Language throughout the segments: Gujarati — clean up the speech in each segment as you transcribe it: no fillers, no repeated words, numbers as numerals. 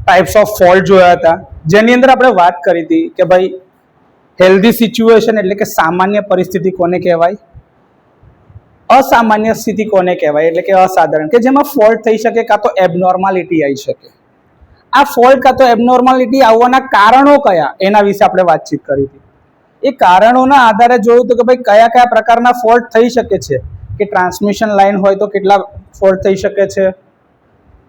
ટાઈપ્સ ઓફ ફોલ્ટ જોયા હતા, જેની અંદર આપણે વાત કરી હતી કે ભાઈ હેલ્ધી સિચ્યુએશન એટલે કે સામાન્ય પરિસ્થિતિ કોને કહેવાય, અસામાન્ય સ્થિતિ કોને કહેવાય એટલે કે અસાધારણ, કે જેમાં ફોલ્ટ થઈ શકે કાં તો એબનોર્માલિટી આવી શકે. આ ફોલ્ટ કાં તો એબનોર્માલિટી આવવાના કારણો કયા એના વિશે આપણે વાતચીત કરી હતી. એ કારણોના આધારે જોયું તો કે ભાઈ કયા કયા પ્રકારના ફોલ્ટ થઈ શકે છે, કે ટ્રાન્સમિશન લાઇન હોય તો કેટલા ફોલ્ટ થઈ શકે છે,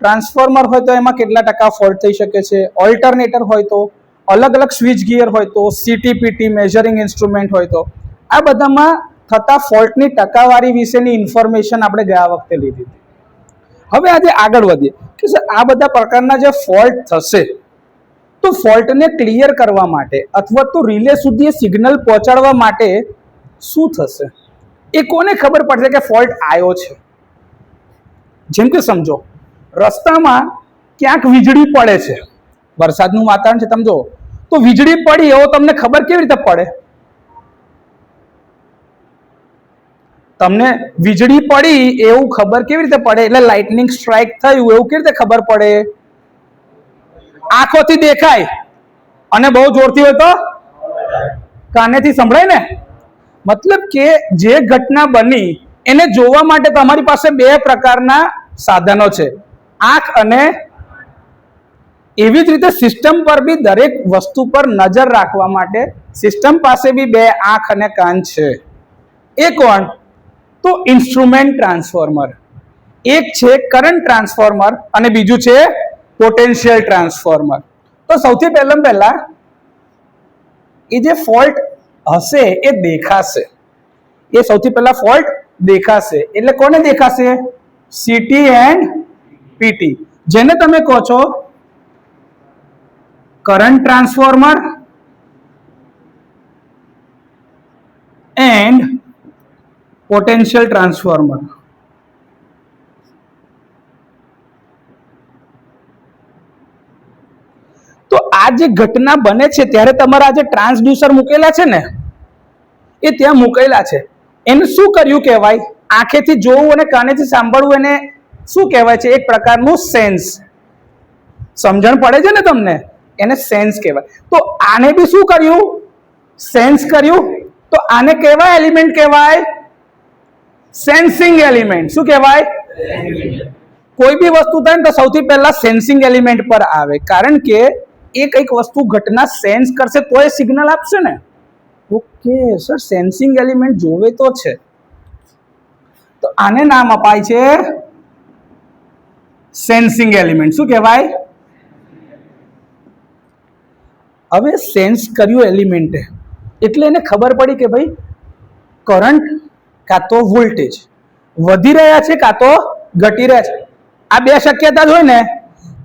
ટ્રાન્સફોર્મર હોય તો એમાં કેટલા ટકા ફોલ્ટ થઈ શકે છે, ઓલ્ટરનેટર હોય તો, અલગ અલગ સ્વિચ ગિયર હોય તો, CTPT મેઝરિંગ ઇન્સ્ટ્રુમેન્ટ હોય તો, આ બધામાં થતા ફોલ્ટની ટકાવારી વિશેની ઇન્ફોર્મેશન આપણે ગયા વખતે લીધી હતી. હવે આજે આગળ વધીએ કે આ બધા પ્રકારના જે ફોલ્ટ થશે તો ફોલ્ટને ક્લિયર કરવા માટે અથવા તો રિલે સુધી સિગ્નલ પહોંચાડવા માટે શું થશે, એ કોને ખબર પડશે કે ફોલ્ટ આવ્યો છે. જેમ કે સમજો રસ્તામાં ક્યાંક વીજળી પડે છે, વરસાદનું વાતાવરણ છે, સમજો તો વીજળી પડી એવો તમને ખબર કેવી રીતે પડે? તમને વીજળી પડી એવું ખબર કેવી રીતે પડે, એટલે લાઇટનિંગ સ્ટ્રાઇક થયું એવું કેવી રીતે ખબર પડે? આંખોથી દેખાય અને બહુ જોરથી હોય તો કાનેથી સંભળાય ને. મતલબ કે જે ઘટના બની એને જોવા માટે તમારી પાસે બે પ્રકારના સાધનો છે, આંખ અને એવી જ રીતે સિસ્ટમ પર બી દરેક વસ્તુ પર નજર રાખવા માટે સિસ્ટમ પાસે બી બે આંખ અને કાન છે. એ કોણ? તો ઇન્સ્ટ્રુમેન્ટ ટ્રાન્સફોર્મર. એક છે કરંટ ટ્રાન્સફોર્મર અને બીજું છે પોટેન્શિયલ ટ્રાન્સફોર્મર. તો સૌથી પહેલા એ જે ફોલ્ટ હશે એ દેખાશે. એ સૌથી પહેલા ફોલ્ટ દેખાશે. એટલે કોને દેખાશે? CT એન્ડ PT, જેને તમે કહો છો current transformer and potential transformer. તો આ જે ઘટના બને છે ત્યારે તમારા જે ટ્રાન્સડ્યુસર મૂકેલા છે ને એ ત્યાં મૂકેલા છે. એને શું કર્યું કહેવાય? આંખેથી જોવું અને કાનેથી સાંભળવું એને શું કહેવાય છે? એક પ્રકારનું સેન્સ. સમજણ પડે છે ને તમને? એને સેન્સ કહેવાય. તો આને બી શું કર્યું? સેન્સ કર્યું. તો આને કેવા એલિમેન્ટ કહેવાય? Sensing element. શું કહેવાય? કોઈ બી વસ્તુ થાય ને તો સૌથી પહેલા સેન્સિંગ એલિમેન્ટ પર આવે, કારણ કે એ કંઈક વસ્તુ ઘટના સેન્સ કરશે તો એ સિગ્નલ આપશે ને. ઓકે સર, સેન્સિંગ એલિમેન્ટ જોવે તો છે, તો આને નામ અપાય છે સેન્સિંગ એલિમેન્ટ. શું કહેવાય? હવે સેન્સ કર્યું એલિમેન્ટે એટલે એને ખબર પડી કે ભાઈ કરંટ કાં તો વોલ્ટેજ વધી રહ્યા છે કાં તો ઘટી રહ્યા છે. આ બે શક્યતા જ હોય ને,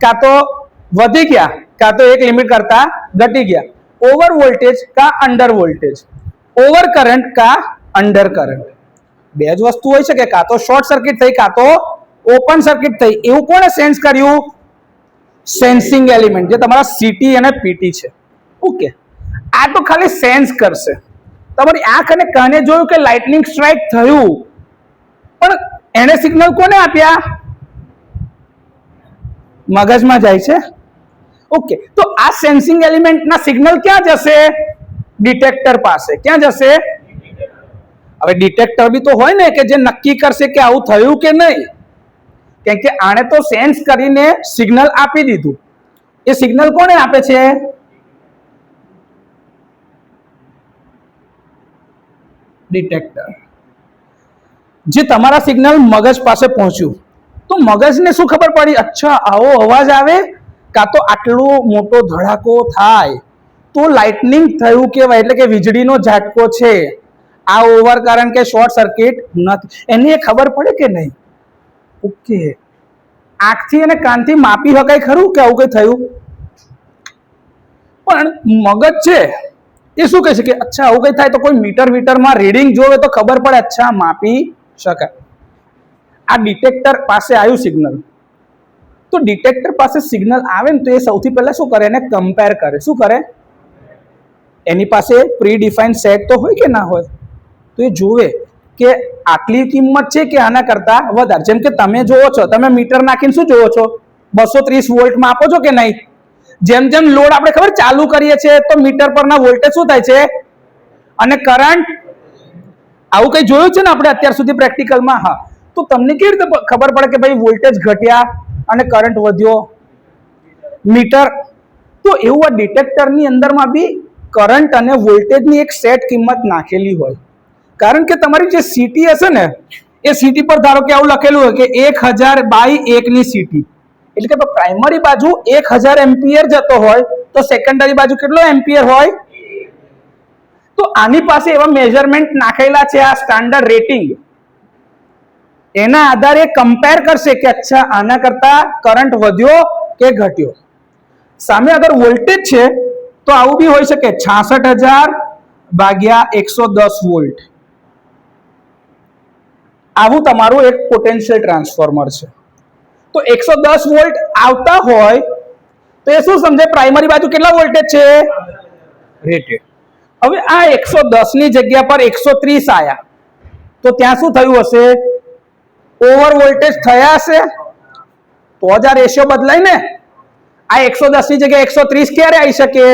કાં તો વધી ગયા કાં તો એક લિમિટ કરતા ઘટી ગયા. ઓવર વોલ્ટેજ કા અંડર વોલ્ટેજ, ઓવર કરંટ કા અંડર કરંટ. બે જ વસ્તુ હોઈ શકે, કાં તો શોર્ટ સર્કિટ થઈ કાં તો ઓપન સર્કિટ થઈ. એવું કોણે સેન્સ કર્યું? સેન્સિંગ એલિમેન્ટ, જે તમારા CT અને PT છે. ઓકે, આ તો ખાલી સેન્સ કરશે. તમારી આંખ અને કાને જોયું કે લાઇટનિંગ સ્ટ્રાઇક થયું, પણ એને સિગ્નલ કોને આપ્યા? મગજમાં જાય છે. ઓકે, તો આ સેન્સિંગ એલિમેન્ટના સિગ્નલ ક્યાં જશે? ડિટેક્ટર પાસે. ક્યાં જશે? હવે ડિટેક્ટર બી તો હોય ને કે જે નક્કી કરશે કે આવું થયું કે નહીં, કેમ કે આણે તો સેન્સ કરીને સિગ્નલ આપી દીધું. એ સિગ્નલ કોને આપે છે? ડિટેક્ટર. જે તમારા સિગ્નલ મગજ પાસે પહોંચ્યું તો મગજને શું ખબર પડી? અચ્છા, આવો અવાજ આવે કાં તો આટલો મોટો ધડાકો થાય તો લાઇટનિંગ થયું કહેવાય, એટલે કે વીજળીનો ઝાટકો છે. આ ઓવર કરંટ કે શોર્ટ સર્કિટ નથી. એને ખબર પડે કે નહીં? ઓકે, આંખથી અને કાનથી માપી શકાય ખરું કે આવું કઈ થયું? પણ મગજ છે એ શું કહે છે કે અચ્છા આવું કઈ થાય તો કોઈ મીટરમાં રીડિંગ જોવે તો ખબર પડે, અચ્છા માપી શકાય. આ ડિટેક્ટર પાસે આવ્યું સિગ્નલ, તો ડિટેક્ટર પાસે સિગ્નલ આવે ને તો એ સૌથી પહેલા શું કરે? એને કમ્પેર કરે. શું કરે? એની પાસે પ્રી ડિફાઇન્ડ સેટ તો હોય કે ના હોય, તો એ જોવે કે આટલી કિંમત છે કે આના કરતા વધારે. જેમ કે તમે જોવો છો, તમે મીટર નાખીને શું જોવો છો? 230 વોલ્ટમાં આપો છો કે નહીં? જેમ જેમ લોડ આપણે ખબર ચાલુ કરીએ છીએ તો મીટર પરના વોલ્ટેજ શું થાય છે અને કરંટ, આવું કઈ જોયું છે ને આપણે અત્યાર સુધી પ્રેક્ટિકલમાં? હા. તો તમને કેવી રીતે ખબર પડે કે ભાઈ વોલ્ટેજ ઘટ્યા અને કરંટ વધ્યો? મીટર. તો એવું આ ડિટેક્ટરની અંદરમાં બી કરંટ અને વોલ્ટેજની એક સેટ કિંમત નાખેલી હોય. કારણ કે તમારી જે સીટી હશે ને એ સીટી પર ધારો કે આવું લખેલું હોય કે 1000/1 ની સીટી, એટલે કે પ્રાઇમરી બાજુ 1000 એમ્પિયર જતો હોય તો સેકન્ડરી બાજુ કેટલો એમ્પિયર હોય? તો આની પાસે એવા મેઝરમેન્ટ નાખેલા છે, આ સ્ટાન્ડર્ડ રેટિંગ, એના આધારે કમ્પેર કરશે કે અચ્છા આના કરતા કરંટ વધ્યો કે ઘટ્યો. સામે અગર વોલ્ટેજ છે તો આવું બી હોઈ શકે 66,000/110 વોલ્ટ. આવું તમારું એક પોટેન્શિયલ ટ્રાન્સફોર્મર છે. તો 110 વોલ્ટ આવતા હોય તો એ શું સમજે? પ્રાઇમરી બાજુ કેટલા વોલ્ટેજ છે? રેટેડ. હવે આ 110 ની જગ્યા પર 130 આયા તો ત્યાં શું થયું હશે? ઓવર વોલ્ટેજ થયા હશે, તો જ આ રેશિયો બદલાય ને. આ 110 ની જગ્યાએ 130 ક્યારે આવી શકે?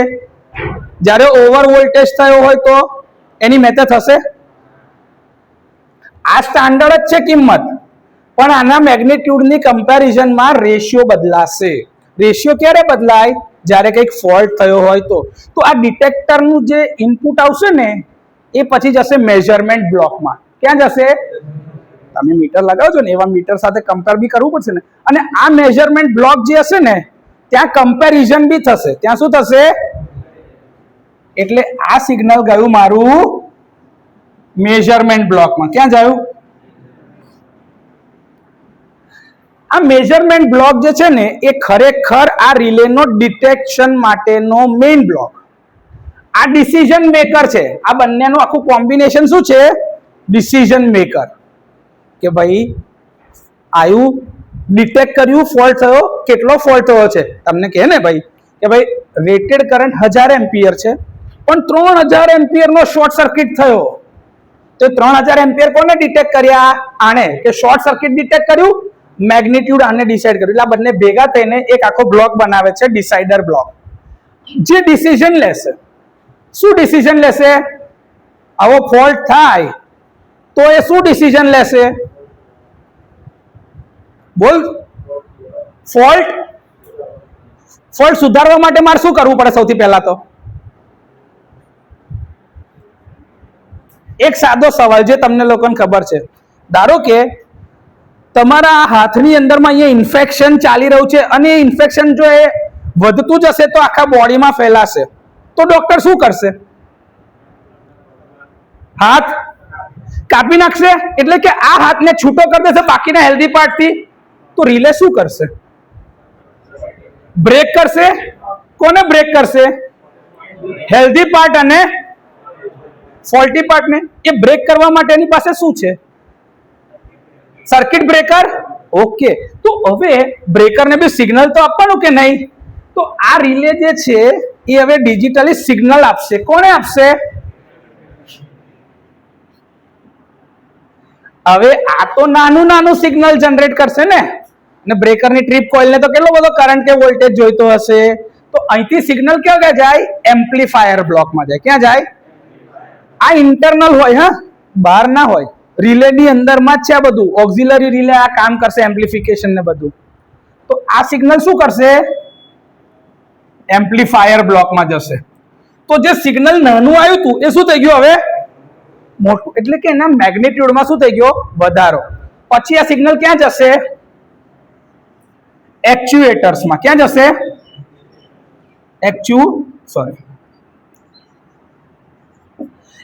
જ્યારે ઓવર વોલ્ટેજ થયો હોય તો એની મેથડ થશે. આ સ્ટાન્ડર્ડ જ છે કિંમત, પણ આના મેગ્નિટ્યુડની કમ્પેરિઝનમાં રેશિયો બદલાશે. રેશિયો ક્યારે બદલાય? જ્યારે કંઈક ફોલ્ટ થયો હોય તો. તો આ ડિટેક્ટરનું જે ઇનપુટ આવશે ને એ પછી જશે મેઝરમેન્ટ બ્લોકમાં. ક્યાં જશે? તમે મીટર લગાવજો ને એવા મીટર સાથે કમ્પેર બી કરવું પડશે ને. અને આ મેઝરમેન્ટ બ્લોક જે હશે ને ત્યાં કમ્પેરિઝન બી થશે. ત્યાં શું થશે? એટલે આ સિગ્નલ ગયું મારું મેઝરમેન્ટ બ્લોકમાં. ક્યાં ગયું? આ મેઝરમેન્ટ બ્લોક જે છે ને એ ખરેખર આ રિલેનો ડિટેક્શન માટેનો મેઇન બ્લોક. આ ડિસિઝન મેકર છે. આ બંનેનું આખું કોમ્બિનેશન શું છે? Decision maker. કે ભાઈ આયું ડિટેક્ટ કર્યું, ફોલ્ટ થયો, કેટલો ફોલ્ટ થયો છે. તમને કહે ને ભાઈ કે ભાઈ રેટેડ કરંટ 1000 એમ્પિયર છે પણ 3000 એમ્પિયરનો શોર્ટ સર્કિટ થયો. તો 3000 એમ્પિયર કોને ડિટેક્ટ કર્યા? આને. કે શોર્ટ સર્કિટ ડિટેક્ટ કર્યું, મેગ્નિટ્યુડ આને ડિસાઈડ કર્યું. એટલે આ બંને ભેગા થઈને એક આખો બ્લોક બનાવે છે, ડિસાઇડર બ્લોક, જે ડિસિઝન લેશે. શું ડિસિઝન લેશે? આવો ફોલ્ટ થાય તો એ શું ડિસિઝન લેશે? બોલ. ફોલ્ટ સુધારવા માટે મારે શું કરવું પડે? સૌથી પહેલા તો એક સાદો સવાલ જે તમને લોકોને ખબર છે. ધારો કે તમારા હાથની અંદરમાં અહીંયા ઇન્ફેક્શન ચાલી રહ્યું છે અને એ ઇન્ફેક્શન જો એ વધતું જશે તો આખા બોડીમાં ફેલાશે, તો ડોક્ટર શું કરશે? હાથ કાપી નાખશે. એટલે કે આ હાથને છૂટો કરી દેશે બાકીના હેલ્ધી પાર્ટથી. તો રિલે શું કરશે? બ્રેક કરશે. કોને બ્રેક કરશે? હેલ્ધી પાર્ટ અને ફોલ્ટી પાર્ટને. એ બ્રેક કરવા માટે એની પાસે શું છે? Circuit breaker. ઓકે. તો હવે બ્રેકરને બી સિગ્નલ તો આપવાનું કે નહીં? તો આ રિલે જે છે એ હવે ડિજિટલી સિગ્નલ આપશે. કોને આપશે? હવે આ તો નાનું સિગ્નલ જનરેટ કરશે ને. અને બ્રેકરની ટ્રીપ કોઇલને તો કેટલો બધો કરંટ કે વોલ્ટેજ જોઈતો હશે. તો અહીંથી સિગ્નલ ક્યાં જાય? એમ્પ્લીફાયર બ્લોકમાં જાય. ક્યાં જાય? આ ઇન્ટરનલ હોય, હા, બહાર ના હોય. રિલેની અંદરમાં જ છે આ બધું. ઓક્ઝિલરી રિલે આ કામ કરશે, એમ્પ્લીફિકેશન ને બધું. તો આ સિગ્નલ શું કરશે? એમ્પ્લીફાયર બ્લોકમાં જશે. તો જે સિગ્નલ નાનું આવ્યું હતું એ શું થઈ ગયું? હવે મોટું. એટલે કે એના મેગ્નિટ્યુડમાં શું થઈ ગયો? વધારો. પછી આ સિગ્નલ ક્યાં જશે? એક્ચ્યુએટર્સમાં. ક્યાં જશે?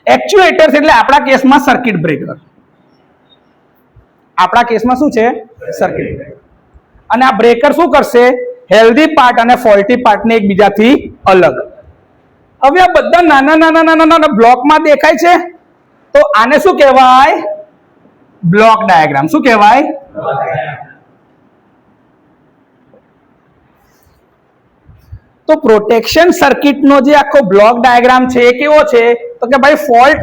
એક્ચ્યુએટર્સ એટલે આપણા કેસમાં સર્કિટ બ્રેકર. આપણા કેસમાં શું છે? Circuit breaker. અને આ બ્રેકર શું કરશે? હેલ્ધી પાર્ટ અને ફોલ્ટી પાર્ટને એકબીજાથી અલગ. હવે આ બધા નાના બ્લોકમાં દેખાય છે તો આને શું કહેવાય? Block diagram. શું કહેવાય? તો પ્રોટેક્શન સર્કિટનો જે આખો બ્લોક ડાયાગ્રામ છે એ કેવો છે? તો કે ભાઈ ફોલ્ટ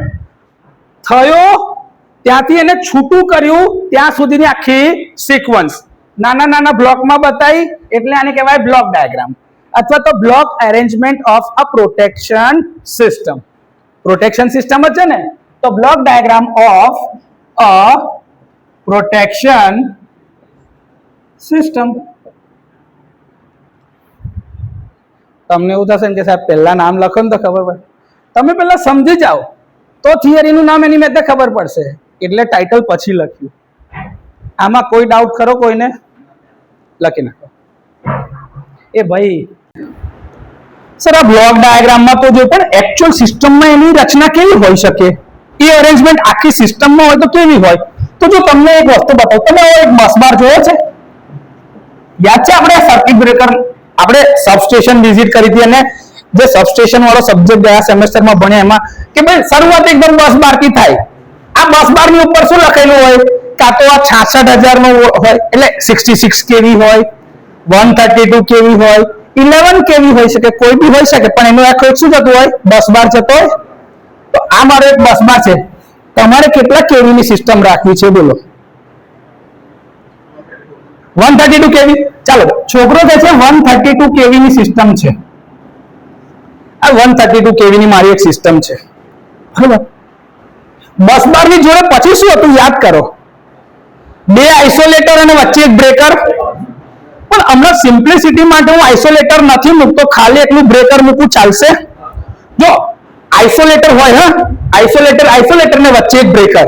થયો ત્યાંથી એને છૂટું કર્યું ત્યાં સુધીની આખી સિક્વન્સ નાના બ્લોકમાં બતાવી, એટલે આને કહેવાય બ્લોક ડાયાગ્રામ. અથવા તો block arrangement of a protection system. Protection system જ છે ને, તો block diagram of a protection system. તમને એવું થશે ને કે સાહેબ પહેલા નામ લખો ને તો ખબર પડે. તમે પહેલા સમજી જાઓ તો થિયરીનું નામ એની મેં ખબર પડશે, એટલે ટાઇટલ પછી લખ્યું. આમાં કોઈ ડાઉટ ખરો કોઈને? લખી નાખો. એ ભાઈ સર આ બ્લોક ડાયાગ્રામમાં તો જો, પણ એકચ્યુઅલ સિસ્ટમમાં એની રચના કેવી હોઈ શકે? એ અરેન્જમેન્ટ આખી સિસ્ટમમાં હોય તો કેવી હોય? તો જો તમને એક વસ્તુ બતાવું, તમે એક બસ બાર જોયો છે? યાદ છે આપણે સર્કિટ બ્રેકર, આપણે સબસ્ટેશન વિઝિટ કરી હતી અને જે સબસ્ટેશન વાળો સબ્જેક્ટ ગયા સેમેસ્ટરમાં ભણ્યા એમાં કે ભાઈ શરૂઆત એકદમ બસ બાર થી થાય. આ બસ બાર ની ઉપર શું લખેલું હોય? કાં તો આ 66,000 નો હોય એટલે 66 કેવી હોય, 132 કેવી હોય, 11 કેવી હોઈ શકે, કોઈ બી હોઈ શકે, પણ એનું આખું શું જતું હોય? બસ બાર જતો હોય. તો આ મારો એક બસ બાર છે. તમારે કેટલા કેવી ની સિસ્ટમ રાખવી છે બોલો? 132 કેવી. ચાલો છોકરો કહે છે 132 કેવી ની સિસ્ટમ છે. આ 132 કેવી ની મારી એક સિસ્ટમ છે, બરાબર. બસ બાર ની જોડે પછી શું હતું યાદ કરો? 2 આઇસોલેટર અને વચ્ચે એક બ્રેકર. પણ હમણાં સિમ્પ્લિસિટી માટે હું આઇસોલેટર નથી મૂકતો, ખાલી એટલું બ્રેકર મૂકું, ચાલશે? જો આઇસોલેટર હોય, હા આઇસોલેટર ને વચ્ચે એક બ્રેકર,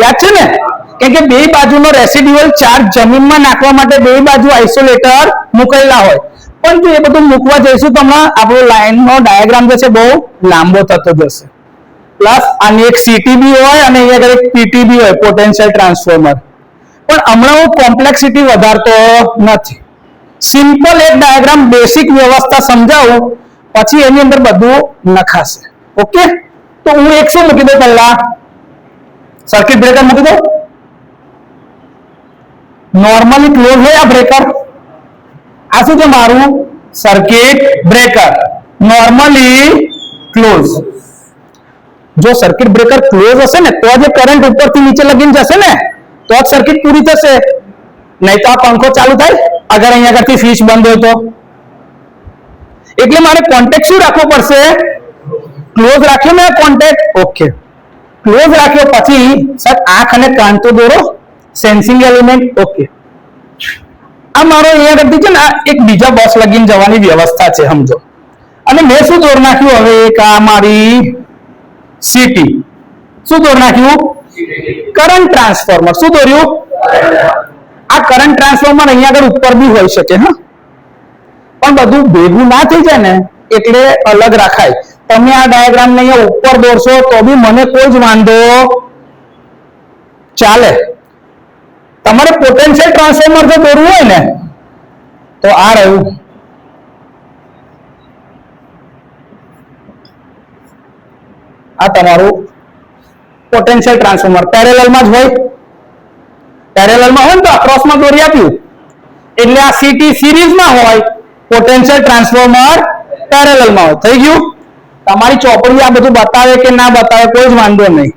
યાદ છે ને? કેમ કે બે બાજુનો રેસિડ્યુઅલ ચાર્જ જમીનમાં નાખવા માટે બે બાજુ આઇસોલેટર મૂકેલા હોય. પણ જો એ બધું મૂકવા જઈશું તો હમણાં આપણો લાઈનનો ડાયાગ્રામ જે છે બહુ લાંબો થતો જશે. પ્લસ આની એક સીટીબી હોય અને અહીંયા આગળ એક પીટીબી હોય, પોટેન્શિયલ ટ્રાન્સફોર્મર. પણ હમણાં હું કોમ્પ્લેક્સિટી વધારતો નથી. સિમ્પલ એક ડાયાગ્રામ બેસિક વ્યવસ્થા સમજાવું, પછી એની અંદર બધું નખાશે. ઓકે, તો હું 100 મૂકી દઉં. પહેલા સર્કિટ બ્રેકર મૂકી દઉં. નોર્મલી ક્લોઝ હોય આ બ્રેકર. આ શું છે મારું? Circuit breaker normally close. જો સર્કિટ બ્રેકર ક્લોઝ હશે ને તો જ કરંટ ઉપરથી નીચે લગીને જશે ને, તો જ સર્કિટ પૂરી થશે. નહીં તો આ પંખો ચાલુ થાય અગર અહીંયા આગળથી સ્વિચ બંધ હોય તો. એટલે મારે કોન્ટેક્ટ શું રાખવો પડશે? ક્લોઝ રાખ્યો ને કોન્ટેક્ટ. ઓકે, ક્લોઝ રાખ્યો પછી સર આંખ અને કાન તો દોરો, સેન્સિંગ એલિમેન્ટ. ઓકે, આ મારો અહીંયા આગળથી છે ને આ એક બીજા બસ લગીને જવાની વ્યવસ્થા છે, સમજો. અને મેં શું દોર નાખ્યું હવે? એક આ મારી સીટી. શું દોર નાખ્યું? Current transformer. શું દોર્યું? આ કરંટ ટ્રાન્સફોર્મર અહીંયા આગળ ઉપર બી હોઈ શકે, હા, પણ બધું ભેગું ના થઈ જાય ને એટલે અલગ રાખાય. તમે આ ડાયાગ્રામ ને અહીંયા ઉપર દોરશો તો બી મને કોઈ જ વાંધો ચાલે. તમારે પોટેન્શિયલ ટ્રાન્સફોર્મર જો દોરવું હોય ને તો આ રહ્યું. આ તમારું પોટેન્શિયલ ટ્રાન્સફોર્મર પેરેલલમાં જ હોય. પેરેલલમાં હોય ને તો અક્રોસમાં દોરી આપ્યું એટલે આ સીટી સિરીઝમાં હોય, પોટેન્શિયલ ટ્રાન્સફોર્મર પેરેલલમાં હોય. થઈ ગયું? તમારી ચોપડી આ બધું બતાવે કે ના બતાવે કોઈ જ વાંધો નહીં.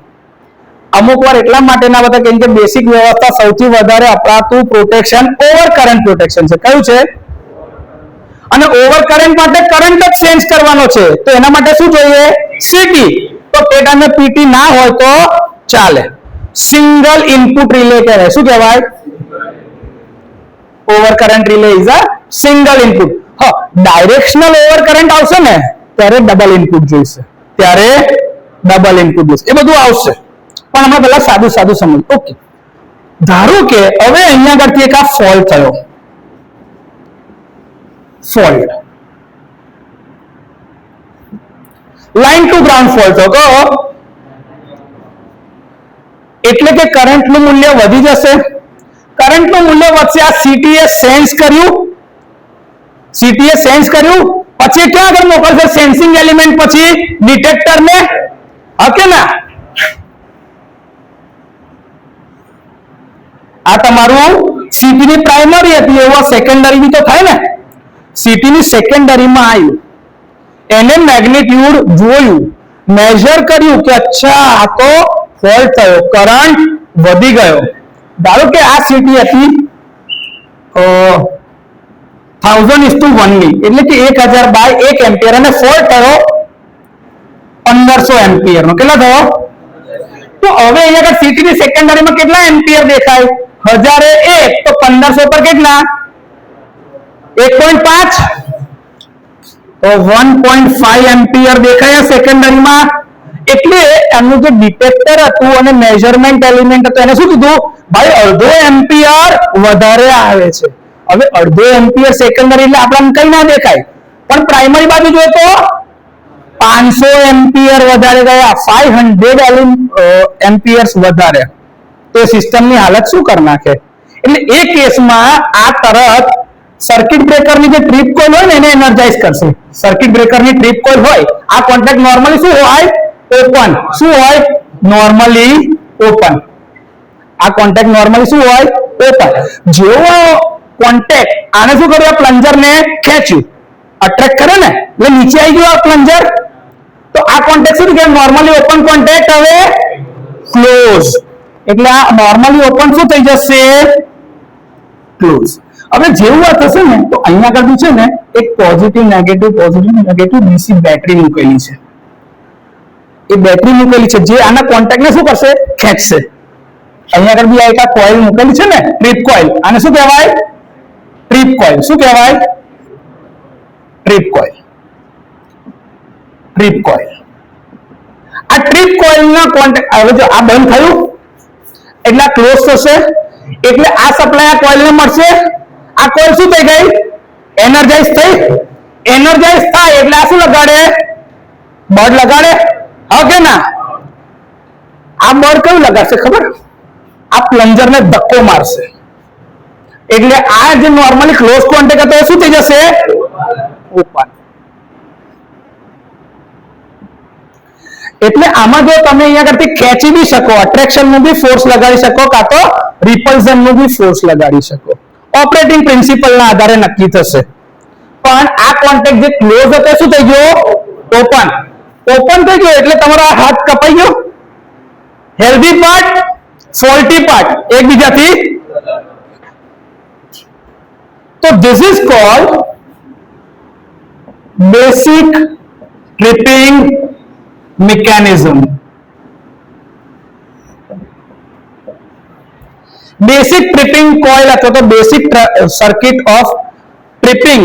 અમુક વાર એટલા માટે ના બતાવે કેમ કે બેસિક વ્યવસ્થા સૌથી વધારે અપરાતું પ્રોટેક્શન ઓવર કરંટ પ્રોટેક્શન છે. કયું છે? અને ઓવર કરંટ માટે કરંટ જ ચેન્જ કરવાનો છે, તો એના માટે શું જોઈએ? સીટી. તો તે ટાઈમે પીટી ના હોય તો ચાલે. સિંગલ ઇનપુટ રિલે કહેવાય. શું કહેવાય? Over current relay is a single input. હા, ડાયરેક્શનલ ઓવર કરંટ આવશે ને ત્યારે ડબલ ઇનપુટ જોઈશે, ત્યારે ડબલ ઇનપુટ જોઈશે. એ બધું આવશે, પણ હમણાં પહેલા સાદું સાદું સમજ. ઓકે, ધારો કે હવે અહીંયા આગળથી એક આ ફોલ્ટ થયો. Fault line to ground fault હતો, એટલે કે કરંટનું મૂલ્ય વધી જશે. કરંટનું મૂલ્ય વધશે. આ સીટીએ સેન્સ કર્યું, પછી ક્યાં આગળ મોકલશે? સેન્સિંગ એલિમેન્ટ, પછી ડિટેક્ટર ને. ઓકે ના? આ તમારું સીટીની પ્રાઇમરી હતી, એવો સેકન્ડરી બી તો થાય ને. સીટીની સેકન્ડરીમાં આવ્યું, એને મેગ્નિટ્યુડ જોયું, મેજર કર્યું કે અચ્છા આ તો ફોલ્ટ થયો, કરંટ વધી ગયો. ધારો કે આ સીટી હતી 1000:1 ની, એટલે કે 1000 બાય 1 એમ્પિયર, અને ફોલ્ટ કરો 1500 એમ્પિયર નો. કેટલા થયો? તો હવે અહીંયા સીટી સેકન્ડરીમાં કેટલા એમ્પિયર દેખાય? 1001 તો 1500 પર કેટલા? 1.5, તો 1.5 એમ્પિયર દેખાય સેકન્ડરીમાં. એટલે એનું જે ડિટેક્ટર હતું અને મેઝરમેન્ટ એલિમેન્ટ હતું એને શું કીધું? ભાઈ અડધો એમ્પિયર વધારે આવે છે. હવે અડધો એમ્પિયર સેકન્ડરી એટલે આપણને કઈ ના દેખાય, પણ પ્રાઇમરી બાજુ જોઈએ તો 500 એમ્પિયર વધારે ગયા, 500 એમ્પિયર્સ વધારે. તો સિસ્ટમની હાલત શું કરી નાખે? એટલે એ કેસમાં આ તરત સર્કિટ બ્રેકરની જે ટ્રીપ કોઇલ હોય ને એને એનર્જાઇઝ કરશે. સર્કિટ બ્રેકરની ટ્રીપ કોઇલ હોય, આ કોન્ટેક્ટ નોર્મલી શું હોય? ઓપન. શું હોય? Normally open. આ કોન્ટેક્ટ નોર્મલી શું હોય? ઓપન. જેવો કોન્ટેક્ટ આને શું કર્યું? પ્લન્જરને ખેંચ્યું, અટ્રેક્ટ કરે ને, એટલે નીચે આવી ગયો આ પ્લન્જર. તો આ કોન્ટેક્ટ શું કે નોર્મલી ઓપન કોન્ટેક્ટ હવે ક્લોઝ. એટલે આ નોર્મલી ઓપન શું થઈ જશે? ક્લોઝ. હવે જેવું આ થશે ને તો અહીંયા આગળ છે ને એક પોઝિટિવ નેગેટિવ ડીસી બેટરી મૂકેલી છે. એ બેટરી મૂકેલી છે જે આના કોન્ટેક્ટને શું કરશે? ખેંચશે. અહીંયા આગળ બી આ એક કોઇલ મૂકેલી છે ને, ટ્રીપ કોઇલ. આને શું કહેવાય? Trip coil. શું કહેવાય? Trip coil. Trip coil. આ ટ્રીપ કોઇલના કોન્ટેક્ટ, હવે જો આ બંધ થયું એટલે આ ક્લોઝ થશે, એટલે આ સપ્લાય આ કોઇલને મળશે. આ કોઇલ શું થઈ ગઈ? એનર્જાઇઝ થઈ. એનર્જાઇઝ થાય એટલે આ શું લગાડે? બળ લગાડે. હા કે ના? આ બળ કયું લગાડશે ખબર? આ પ્લન્જરને ધક્કો મારશે. એટલે આ જે નોર્મલી ક્લોઝ કોન્ટેક્ટ હતો એ શું થઈ જશે? ઓપન. એટલે આમાં જો તમે અહીંયા કરતી ખેંચી બી શકો, અટ્રેક્શન નું બી ફોર્સ લગાડી શકો, કાં તો રિપલ્ઝન નું બી ફોર્સ લગાડી શકો. ઓપરેટિંગ પ્રિન્સિપલ ના આધારે નક્કી થશે. પણ આ કોન્ટેક્ટ જે ક્લોઝ હતો શું થઈ ગયો? ઓપન. ઓપન થઈ ગયો એટલે તમારો હાથ કપાઈ ગયો. હેલ્ધી પાર્ટ, ફોલ્ટી પાર્ટ એકબીજાથી. તો this is called basic tripping mechanism. Basic tripping coil અથવા તો બેસિક સર્કિટ ઓફ ટ્રિપિંગ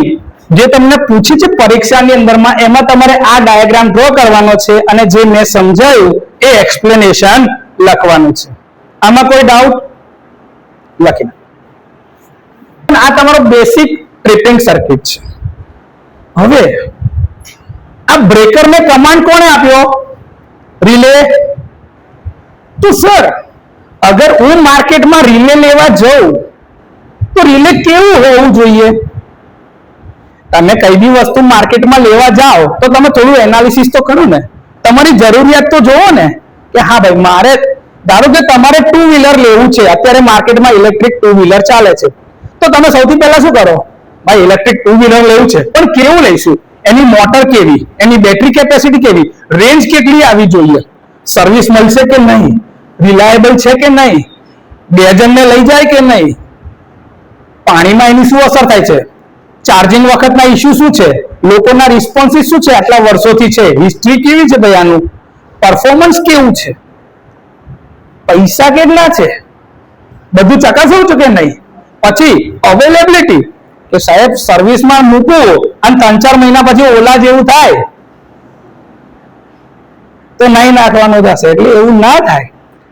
જે તમને પૂછી છે પરીક્ષાની અંદરમાં, એમાં તમારે આ ડાયાગ્રામ ડ્રો કરવાનો છે અને જે મેં સમજાયું એ એક્સપ્લેનેશન લખવાનું છે. આમાં કોઈ ડાઉટ? લખી નાખો. આ તમારો બેસિક ટ્રિપિંગ સર્કિટ છે. હવે આ બ્રેકરને કમાન્ડ કોણે આપ્યો? રિલે. તો સર અગર હું માર્કેટમાં રિલે લેવા જાઉં તો રિલે કેવું હોવું જોઈએ? તમે કઈ બી વસ્તુ માર્કેટમાં લેવા જાઓ તો તમે થોડું એનાલિસિસ તો કરો ને, તમારી જરૂરિયાત તો જોવો ને કે હા ભાઈ મારે, ધારો કે તમારે ટુ વ્હીલર લેવું છે, અત્યારે માર્કેટમાં ઇલેક્ટ્રિક ટુ વ્હીલર ચાલે છે, તો તમે સૌથી પહેલા શું કરો? ભાઈ ઇલેક્ટ્રિક ટુ વ્હીલર લેવું છે, પણ કેવું લઈશું? એની મોટર કેવી, એની બેટરી કેપેસિટી કેવી, રેન્જ કેટલી આવી જોઈએ, સર્વિસ મળશે કે નહીં, રિલાયેબલ છે કે નહીં, 2 જણને લઈ જાય કે નહીં, પાણીમાં એની શું અસર થાય છે, ચાર્જિંગ વખતના ઇશ્યુ શું છે, લોકોના રિસ્પોન્સિસ શું છે, આટલા વર્ષોથી છે, હિસ્ટ્રી કેવી છે ભાઈ, આનું પરફોર્મન્સ કેવું છે, પૈસા કેટલા છે, બધું ચકાસવું છે કે નહીં. પછી અવેલેબિલિટી, કે સાહેબ સર્વિસમાં મૂકવું અને 3-4 મહિના પછી ઓલા જેવું થાય તો નહીં નાખવાનું થશે. એટલે એવું ના થાય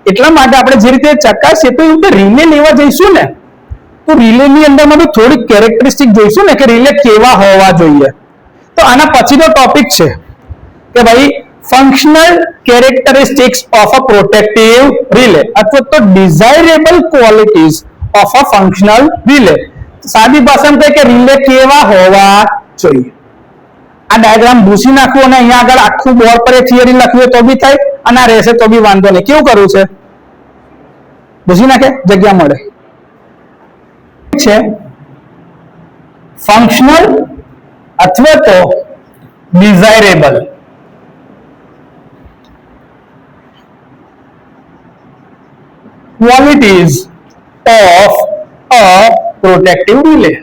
એટલા માટે આપણે જે રીતે ચકાસીએ તો એવું રિલે લેવા જઈશું ને તો રિલેની અંદરમાં બી થોડીક કેરેક્ટરિસ્ટિક જોઈશું ને કે રિલે કેવા હોવા જોઈએ. તો આના પછીનો ટોપિક છે કે ભાઈ functional characteristics of a protective relay અથવા તો desirable qualities of a functional relay. સાદી ભાષામાં કહે કે રિલે કેવા હોવા જોઈએ. આ ડાયાગ્રામ ભૂસી નાખવું અને અહીંયા આગળ આખું બોર્ડ પર થિયરી લખવી તો બી થાય અને આ રહેશે તો બી વાંધો નહીં. કેવું કરવું છે? ભૂસી નાખે, જગ્યા મળે છે. ફંક્શનલ અથવા તો desirable qualities of a protective relay.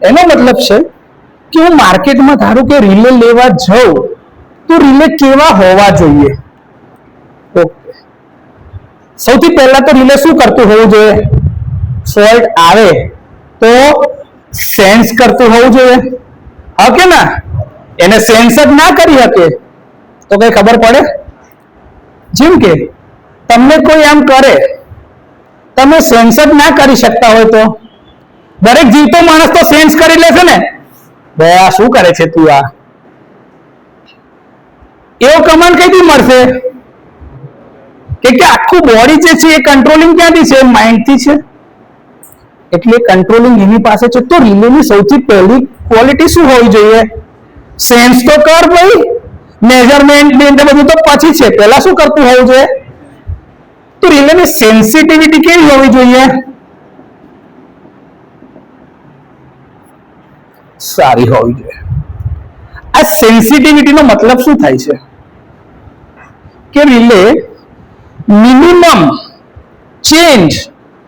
એનો મતલબ છે કે હું માર્કેટમાં ધારું કે રિલે લેવા જાઉં તો રિલે કેવા હોવા જોઈએ? ઓકે, સૌથી પહેલા તો રિલે શું કરતું હોવું જોઈએ? ફોલ્ટ આવે તો સેન્સ કરતું હોવું જોઈએ, હા કે ના? એને સેન્સ જ ના કરી શકે તો કઈ ખબર પડે? જેમ કે તમને કોઈ આમ કરે, તમે સેન્સ જ ના કરી શકતા હોય તો દરેક જીવતો માણસ તો સેન્સ કરી લેશે ને, ભાઈ આ શું કરે છે તું, આ એવો કમાન્ડ કઈથી મળશે? કે આખું બોડી જે છે એ કંટ્રોલિંગ ક્યાંથી છે? માઇન્ડથી છે. એટલે કંટ્રોલિંગ એની પાસે છે. તો રિલેની સૌથી પહેલી ક્વોલિટી શું હોવી જોઈએ? સેન્સ તો કર ભાઈ, મેજરમેન્ટ ને બધું તો પછી છે, પહેલા શું કરતું હોવું જોઈએ? તો રિલેની સેન્સિટિવિટી કેવી હોવી જોઈએ? સારી હોવી જોઈએ. આ સેન્સિટિવિટીનો મતલબ શું થાય છે? કે રિલે મિનિમમ ચેન્જ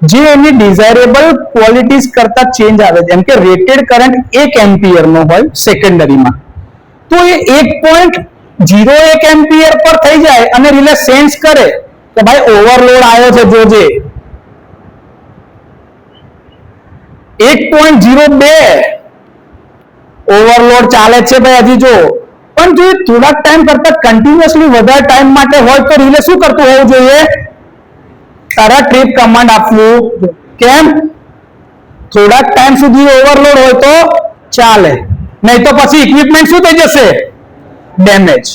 જે એની ડિઝાયરેબલ ક્વોલિટીઝ કરતા ચેન્જ આવે, જેમ કે રેટેડ કરંટ 1 એમ્પિયર નો હોય સેકન્ડરીમાં, તો એ 1.01 એમ્પિયર પર થઈ જાય અને રિલે સેન્સ કરે કે ભાઈ ઓવરલોડ આવ્યો છે, જોજે 1.02 ઓવરલોડ ચાલે છે ભાઈ, હજી જો. પણ જો થોડાક ટાઈમ કરતા કન્ટિન્યુઅસલી વધારે ટાઈમ માટે હોય તો રિલે શું કરતું હોવું જોઈએ? તરત ટ્રીપ કમાન્ડ આપવું. કેમ? થોડાક ટાઈમ સુધી ઓવરલોડ હોય તો ચાલે, નહીં તો પછી ઇક્વિપમેન્ટ શું થઈ જશે? ડેમેજ.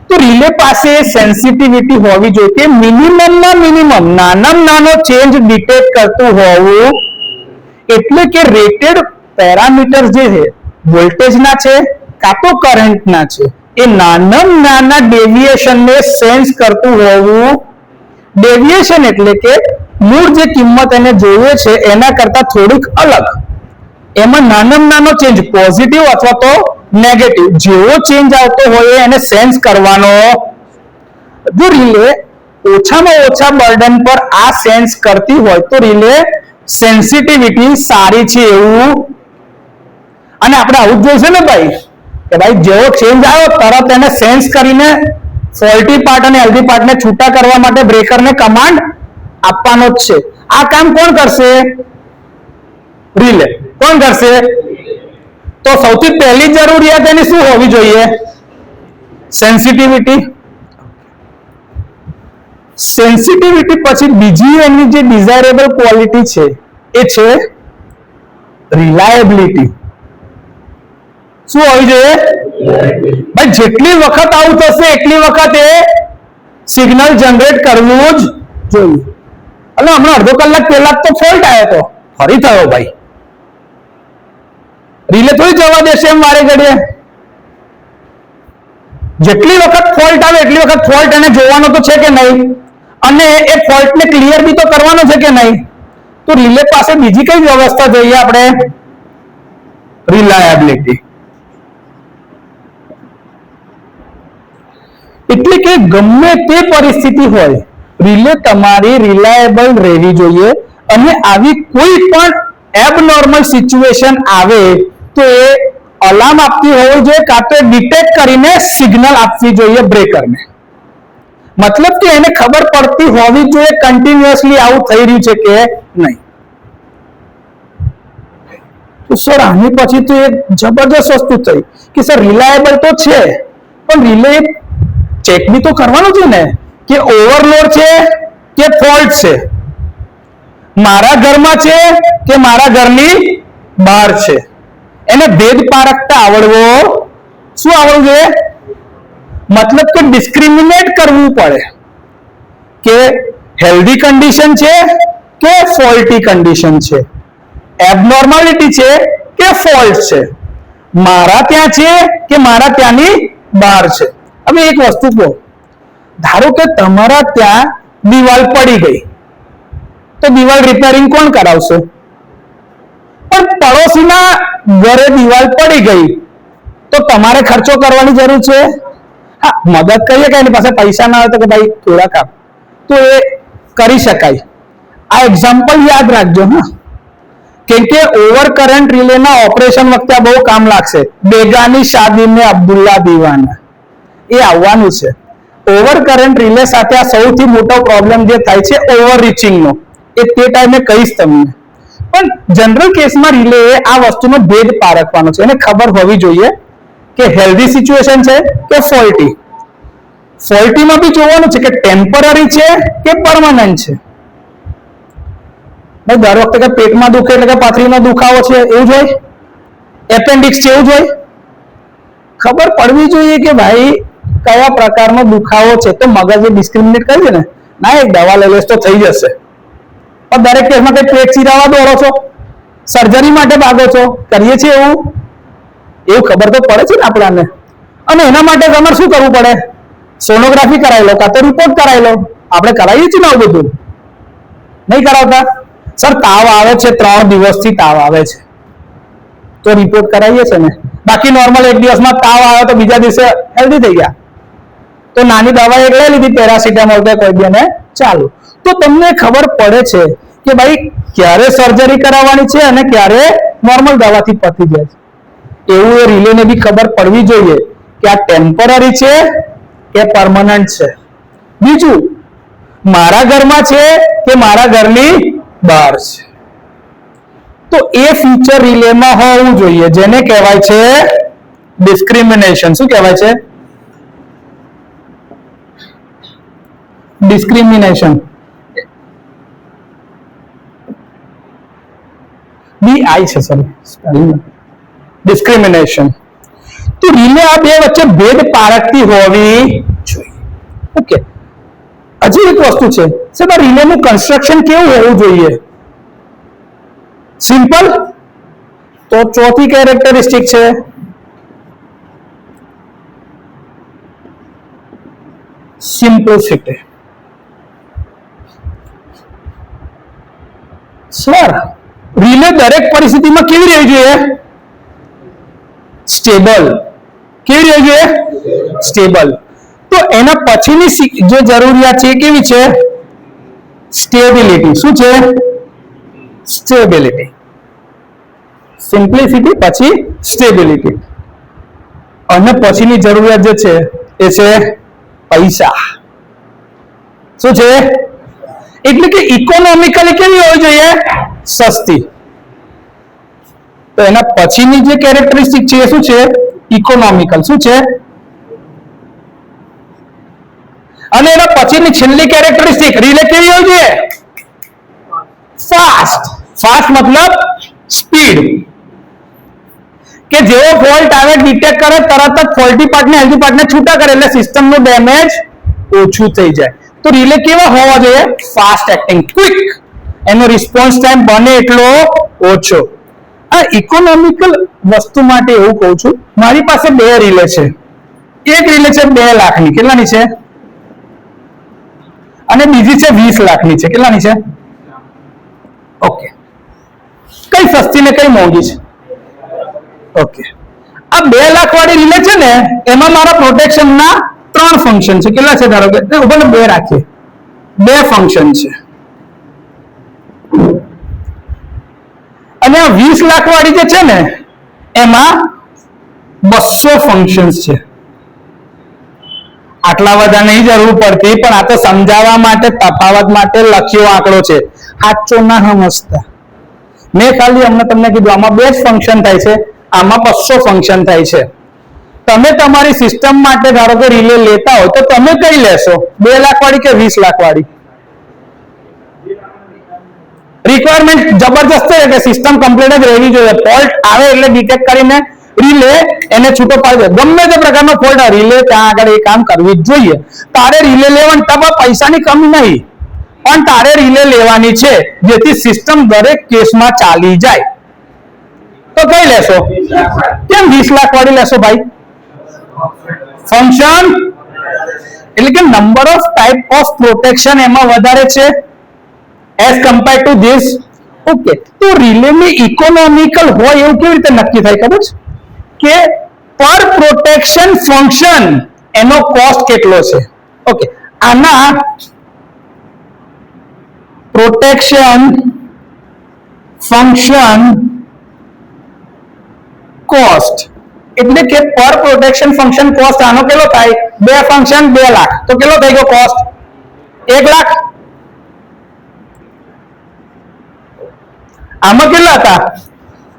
તો રિલે પાસે સેન્સિટિવિટી હોવી જોઈએ કે મિનિમમમાં મિનિમમ નાનામાં નાનો ચેન્જ ડિટેક્ટ કરતું હોવું. એટલે કે રેટેડ પેરામીટર જે છે વોલ્ટેજના છે કાં તો કરંટના છે, એ નાનામાં નાના ડેવિએશનને સેન્સ કરતું હોવું. ડેવિએશન એટલે કે મૂળ જે કિંમત એને જોઈએ છે એના કરતા થોડીક અલગ, એમાં નાનામાં નાનો ચેન્જ પોઝિટિવ અથવા તો નેગેટિવ જેવો ચેન્જ આવતો હોય એને સેન્સ કરવાનો. જો રિલે ઓછામાં ઓછા બર્ડન પર આ સેન્સ કરતી હોય તો રિલે સેન્સિટિવિટી સારી છે એવું. અને આપણે આવું જ જોઈશે ને ભાઈ, કે ભાઈ જેવો ચેન્જ આવ્યો તરત એને સેન્સ કરીને ફોલ્ટી પાર્ટ અને હેલ્ધી પાર્ટને છૂટા કરવા માટે બ્રેકરને કમાન્ડ આપવાનો જ છે. આ કામ કોણ કરશે? રિલે. કોણ કરશે? તો સૌથી પહેલી જરૂરિયાત એની શું હોવી જોઈએ? સેન્સિટિવિટી. સેન્સિટિવિટી પછી બીજી એની જે ડિઝાયરેબલ ક્વોલિટી છે એ છે રિલાયબિલિટી. શું હોવી જોઈએ? ભાઈ જેટલી વખત આવું થશે એટલી વખત એ સિગ્નલ જનરેટ કરવું જ જોઈએ. એટલે હમણાં અડધો કલાક પહેલા તો ફોલ્ટ આવ્યો હતો, ફરી થયો ભાઈ, રિલે થોડી જવા દેશે એમ વારે ઘડીએ. જેટલી વખત ફોલ્ટ આવે એટલી વખત ફોલ્ટ એને જોવાનો તો છે કે નહીં, અને એ ફોલ્ટને ક્લિયર બી તો કરવાનો છે કે નહીં. તો રિલે પાસે બીજી કઈ વ્યવસ્થા જોઈએ આપણે? રિલાયબિલિટી. એટલે કે ગમે તે પરિસ્થિતિ હોય રિલે તમારી રિલાયબલ રહેવી જોઈએ, અને આવી કોઈ પણ એબનોર્મલ સિચ્યુએશન આવે તો એ અલાર્મ આપતી હોવી જોઈએ કાં તો ડિટેક્ટ કરીને સિગ્નલ આપવી જોઈએ બ્રેકરને. મતલબ કે એને ખબર પડતી હોવી જોઈએ કન્ટિન્યુઅસલી આવું થઈ રહ્યું છે કે નહીં. તો સર આની પછી તો એક જબરદસ્ત વસ્તુ થઈ કે સર રિલાયબલ તો છે પણ રિલે ચેક બી તો કરવાનું છે ને કે ઓવરલોડ છે કે ફોલ્ટ છે, મારા ઘરમાં છે કે મારા ઘરની બહાર છે. એને ભેદ પારખતા આવડવો. શું આવડવું જોઈએ? મતલબ કે ડિસ્ક્રિમિનેટ કરવું પડે કે હેલ્ધી કન્ડિશન છે કે ફોલ્ટી કન્ડિશન છે, એબનોર્માલિટી છે કે ફોલ્ટ છે, મારા ત્યાં છે કે મારા ત્યાંની બહાર છે. હવે એક વસ્તુ કહો, ધારો કે તમારા ત્યાં દિવાલ પડી ગઈ તો દિવાલ રિપેરિંગ કોણ કરાવશે? પણ પડોશીના ઘરે દિવાલ પડી ગઈ તો તમારે ખર્ચો કરવાની જરૂર છે? હા, મદદ કરીએ કે એની પાસે પૈસા ના હોય તો કે ભાઈ થોડા કામ, તો એ કરી શકાય. આ એક્ઝામ્પલ યાદ રાખજો. હા, કેમ કે ઓવર કરંટ રિલેના ઓપરેશન વખતે બહુ કામ લાગશે. બેગાની શાદી મેં અબ્દુલ્લા દીવાના એ આવવાનું છે. ઓવર કરંટ રિલે સાથે આ સૌથી મોટો પ્રોબ્લેમ જે થાય છે ઓવર રીચિંગનો, એ તે ટાઈમે કહીશ તમને. પણ જનરલ કેસમાં રિલે આ વસ્તુનો ભેદ પારખવાનો છે. એને ખબર હોવી જોઈએ કે હેલ્ધી સિચ્યુએશન છે કે ફોલ્ટી. ફોલ્ટીમાં બી જોવાનું છે કે ટેમ્પરરી છે કે પરમાનન્ટ છે. દર વખતે કે પેટમાં દુખે એટલે કે પાથરીનો દુખાવો છે એવું જ હોય, એપેન્ડિક્સ છે એવું જ હોય. ખબર પડવી જોઈએ કે ભાઈ કયા પ્રકારનો દુખાવો છે. તો મગજે ડિસ્ક્રિમિનેટ કરી દે ને, ના એક દવા લઈ લેશ તો થઈ જશે. પણ દરેક કેસમાં કઈ પેટ ચીરાવા દોડો છો, સર્જરી માટે ભાગો છો, કરીએ છીએ એવું ખબર તો પડે છે ને આપણાને. અને એના માટે તમારે શું કરવું પડે? સોનોગ્રાફી કરાવી લો કાં તો રિપોર્ટ કરાવી લો. આપણે કરાવીએ છીએ ને આવું બધું, નહીં કરાવતા? સર તાવ આવે છે, 3 દિવસથી તાવ આવે છે, તો રિપોર્ટ કરાવીએ છે ને. બાકી નોર્મલ એક દિવસમાં તાવ આવે તો બીજા દિવસે હેલ્ધી થઈ ગયા, તો નાની દવા એક લઈ લીધી પેરાસિટામોલ કે કોઈ બી, અને ચાલુ. તો તમને ખબર પડે છે કે ભાઈ ક્યારે સર્જરી કરાવવાની છે અને ક્યારે નોર્મલ દવાથી પતી જાય છે. એવું એ રિલેને બી ખબર પડવી જોઈએ કે આ ટેમ્પરરી છે કે પરમનન્ટ છે. બીજું, મારા ઘરમાં છે કે મારા ઘરની બહાર છે. તો એ ફીચર રિલેમાં હોવું જોઈએ, જેને કહેવાય છે ડિસ્ક્રિમિનેશન. શું કહેવાય છે? ડિસ્ક્રિમિનેશન. DI છે, સોરી, ડિસ્ક્રિમિનેશન. તો રિલે આ બે વચ્ચે ભેદ પારખતી હોવી જોઈએ. ઓકે, હજી એક વસ્તુ છે સાહેબ, રિલેનું કન્સ્ટ્રક્શન કેવું હોવું જોઈએ? સિમ્પલ. તો ચોથી કેરેક્ટરિસ્ટિક છે સિમ્પલિસિટી. સર રિલે દરેક પરિસ્થિતિમાં કેવી રહેવી જોઈએ? સ્ટેબલ. કેવી રહેવી જોઈએ? સ્ટેબલ. તો એના પછીની જે જરૂરિયાત છે એ કેવી છે? સ્ટેબિલિટી. શું છે? સ્ટેબિલિટી. સિમ્પ્લિસિટી પછી સ્ટેબિલિટી. અને પછીની જરૂરિયાત જે છે એ છે પૈસા. શું છે? એટલે કે ઇકોનોમિકલી કેવી હોવી જોઈએ? સસ્તી. તો એના પછીની જે કેરેક્ટરિસ્ટિક છે એ શું છે? ઇકોનોમિકલ. શું છે? અને એના પછીની છેલ્લી કેરેક્ટરિસ્ટિક રિલે કેવી હોવી જોઈએ? ફાસ્ટ. ફાસ્ટ મતલબ સ્પીડ. કે જેવો ફોલ્ટ આવે ડિટેક્ટ કરે, તરત જ ફોલ્ટી પાર્ટને હેલ્ધી પાર્ટને છૂટા કરે એટલે સિસ્ટમનું ડેમેજ ઓછું થઈ જાય. તો રિલે કેવા હોવા જોઈએ? Fast acting, quick. એનો રિસ્પોન્સ ટાઈમ બને એટલો ઓછો. આ ઇકોનોમિકલ વસ્તુ માટે એવું કહું છું. મારી પાસે 2 રિલે છે. એક રિલે છે 2 લાખની. કેટલાની છે? અને બીજી છે 20 લાખની છે. કેટલાની છે? ઓકે. કઈ સસ્તી ને કઈ મોંઘી છે? ઓકે. આ 2 લાખ વાળી રિલે છે ને, એમાં મારા પ્રોટેક્શનના 3 ફંક્શન છે. કેટલા છે? ધારો કે ઉપર 2 રાખીએ, 2 ફંક્શન છે. અને આ 20 લાખ વાળી જે છે ને, એમાં 200 ફંક્શન્સ છે. આટલા બધા નહીં જરૂર પડતી, પણ આ તો સમજાવવા માટે, તફાવત માટે લખ્યો આંકડો છે. સાચો ના સમજતા. મેં ખાલી અમને તમને કીધું આમાં 2 જ ફંક્શન થાય છે, આમાં 200 ફંક્શન થાય છે. તમે તમારી સિસ્ટમ માટે ધારો કે રિલે લેતા હોય તો તમે કઈ લેશો? 2 લાખ વાળી કે 20 લાખ વાળી? રિક્વાયરમેન્ટ જબરજસ્ત છે કે સિસ્ટમ કમ્પ્લીટ જ રહેવી જોઈએ. ફોલ્ટ આવે એટલે ડિટેક્ટ કરીને રિલે એને છૂટો પાડી દે. ગમે તે પ્રકારનો ફોલ્ટ આવે, રિલે ત્યાં આગળ એ કામ કરવી જ જોઈએ. તારે રિલે લેવાની, તમારા પૈસાની કમી નહીં, પણ તારે રિલે લેવાની છે જેથી સિસ્ટમ દરેક કેસમાં ચાલી જાય. તો કઈ લેશો? કેમ 20 લાખ વાળી લેશો ભાઈ? ફંક્શન એટલે કે number of type of protection એમાં વધારે છે as compare to this. Okay. તો રિલે ની ઇકોનોમિકલ હોય એવું કેવી રીતે નક્કી થાય ખબર છે? કે પર પ્રોટેક્શન ફંક્શન એનો કોસ્ટ કેટલો છે. ઓકે. આના પ્રોટેક્શન ફંક્શન કોસ્ટ, એટલે કે પર પ્રોટેક્શન ફંક્શન કોસ્ટ આનો કેટલો થાય? 2 ફંક્શન 2 લાખ, તો કેટલો થઈ ગયો કોસ્ટ? 1 લાખ. આમાં કેટલા હતા?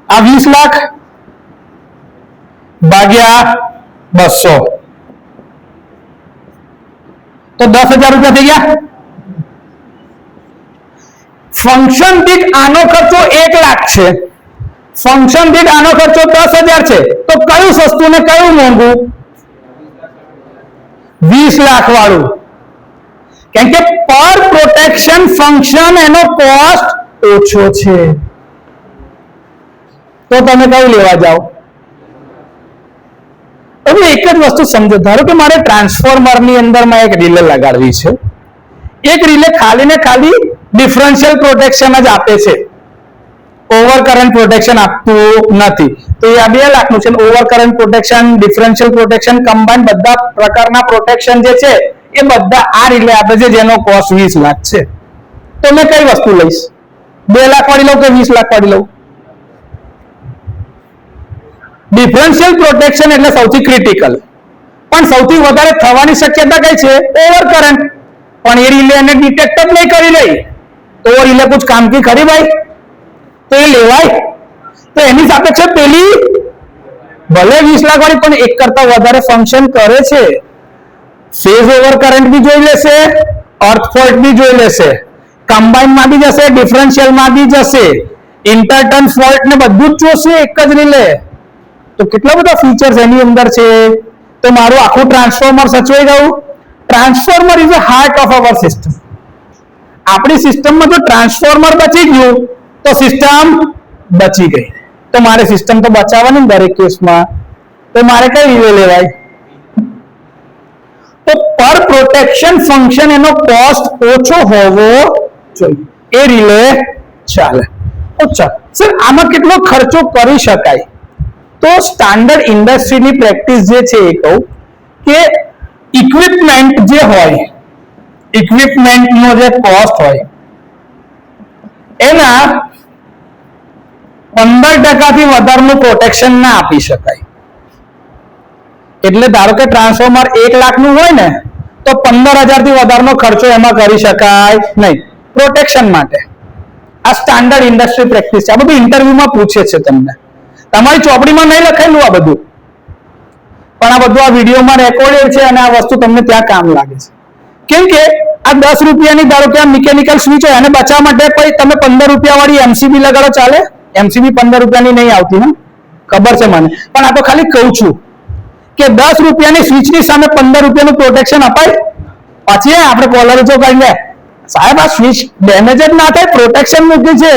આ 20 લાખ ભાગ્યા 200, તો 10,000 રૂપિયા થઈ ગયા. ફંક્શન દીઠ આનો ખર્ચો 1 લાખ છે, ફંક્શન દીઠ આનો ખર્ચો 10,000 છે, તો કયું સસ્તું ને કયું મોંઘું? 20 લાખ વાળું, કેમ કે પર પ્રોટેક્શન ફંક્શન એનો કોસ્ટ ઓછો છે. તો તમે કયું લેવા જાઓ? હવે એક જ વસ્તુ સમજો, ધારો કે મારે ટ્રાન્સફોર્મરની અંદર માં એક રિલે લગાડવી છે, એક રિલે ખાલી ને ખાલી ડિફરન્શિયલ પ્રોટેક્શન જ આપે છે, ઓવર કરંટ પ્રોટેક્શન આપતું નથી, તો આ 2 લાખનું છે. Over current protection, differential protection combine બધા પ્રકારના પ્રોટેક્શન જે છે એ બધા આ રિલે આપે છે, જેનો કોસ્ટ 20 લાખ છે. તો મેં કઈ વસ્તુ લઈશ? 2 લાખ વાળી લઉં કે 20 લાખ વાળી લઉં? ડિફરન્શિયલ પ્રોટેક્શન એટલે સૌથી ક્રિટિકલ, પણ સૌથી વધારે થવાની શક્યતા કઈ છે? Over current. પણ એ રિલે એને ડિટેક્ટ જ નહીં કરી રહી, તો રિલે કુછ કામ કી ખરી ભાઈ? તો એ લેવાય? તો એની સાપેક્ષે પેલી ભલે 20 લાખ વાળી પણ એક કરતા વધારે ફંક્શન કરે છે. ફેઝ ઓવર કરંટ બી જોઈ લેશે, અર્થ ફોલ્ટ બી જોઈ લેશે, કમ્બાઈન માં બી જશે, ડિફરન્શિયલ માં બી જશે, ઇન્ટરટર્ન ફોલ્ટ ને બધું જ જોશે એક જ રિલે. તો કેટલા બધા ફીચર્સ એની અંદર છે. તો મારું આખું ટ્રાન્સફોર્મર સચવાઈ ગયું. Transformer is a heart of our system. આપણી સિસ્ટમમાં જો ટ્રાન્સફોર્મર બચી ગયું તો સિસ્ટમ બચી ગઈ. તો મારે સિસ્ટમ તો બચાવવાની દરેક કેસમાં, તો મારે કઈ રિલે લેવાય? તો પર પ્રોટેક્શન ફંક્શન એનો કોસ્ટ ઓછો હોવો જોઈએ, એ રિલે ચાલે. અચ્છા સર, આમાં કેટલો ખર્ચો કરી શકાય? તો સ્ટાન્ડર્ડ ઇન્ડસ્ટ્રીની પ્રેક્ટિસ જે છે એ કહું કે ઇક્વિપમેન્ટ જે હોય, ઇક્વિપમેન્ટનો જે કોસ્ટ હોય એના 15% થી વધારેનું પ્રોટેક્શન ના આપી શકાય. એટલે ધારો કે ટ્રાન્સફોર્મર 1 લાખનું હોય ને, તો 15,000 થી વધારેનો ખર્ચો એમાં કરી શકાય નહીં પ્રોટેક્શન માટે. આ સ્ટાન્ડર્ડ ઇન્ડસ્ટ્રી પ્રેક્ટિસ છે. આ બધું ઇન્ટરવ્યુમાં પૂછે છે તમને, તમારી ચોપડીમાં નહીં લખાયેલું આ બધું, પણ આ બધું આ વિડીયોમાં રેકોર્ડેડ છે અને આ વસ્તુ તમને ત્યાં કામ લાગે છે. કેમ કે આ 10 રૂપિયાની ધારો કે આ મિકેનિકલ સ્વિચ હોય, અને બચાવવા માટે પછી તમે 15 રૂપિયા વાળી એમસીબી લગાડો, ચાલે? એમસીબી 15 રૂપિયાની નહીં આવતી ને, ખબર છે મને, પણ આ તો ખાલી કહું છું કે 10 રૂપિયાની સ્વિચની સામે 15 રૂપિયાનું પ્રોટેક્શન અપાય. પછી આપણે કોલર જો કરી લે, સાહેબ આ સ્વિચ ડેમેજ જ ના થાય, પ્રોટેક્શન મૂકી છે,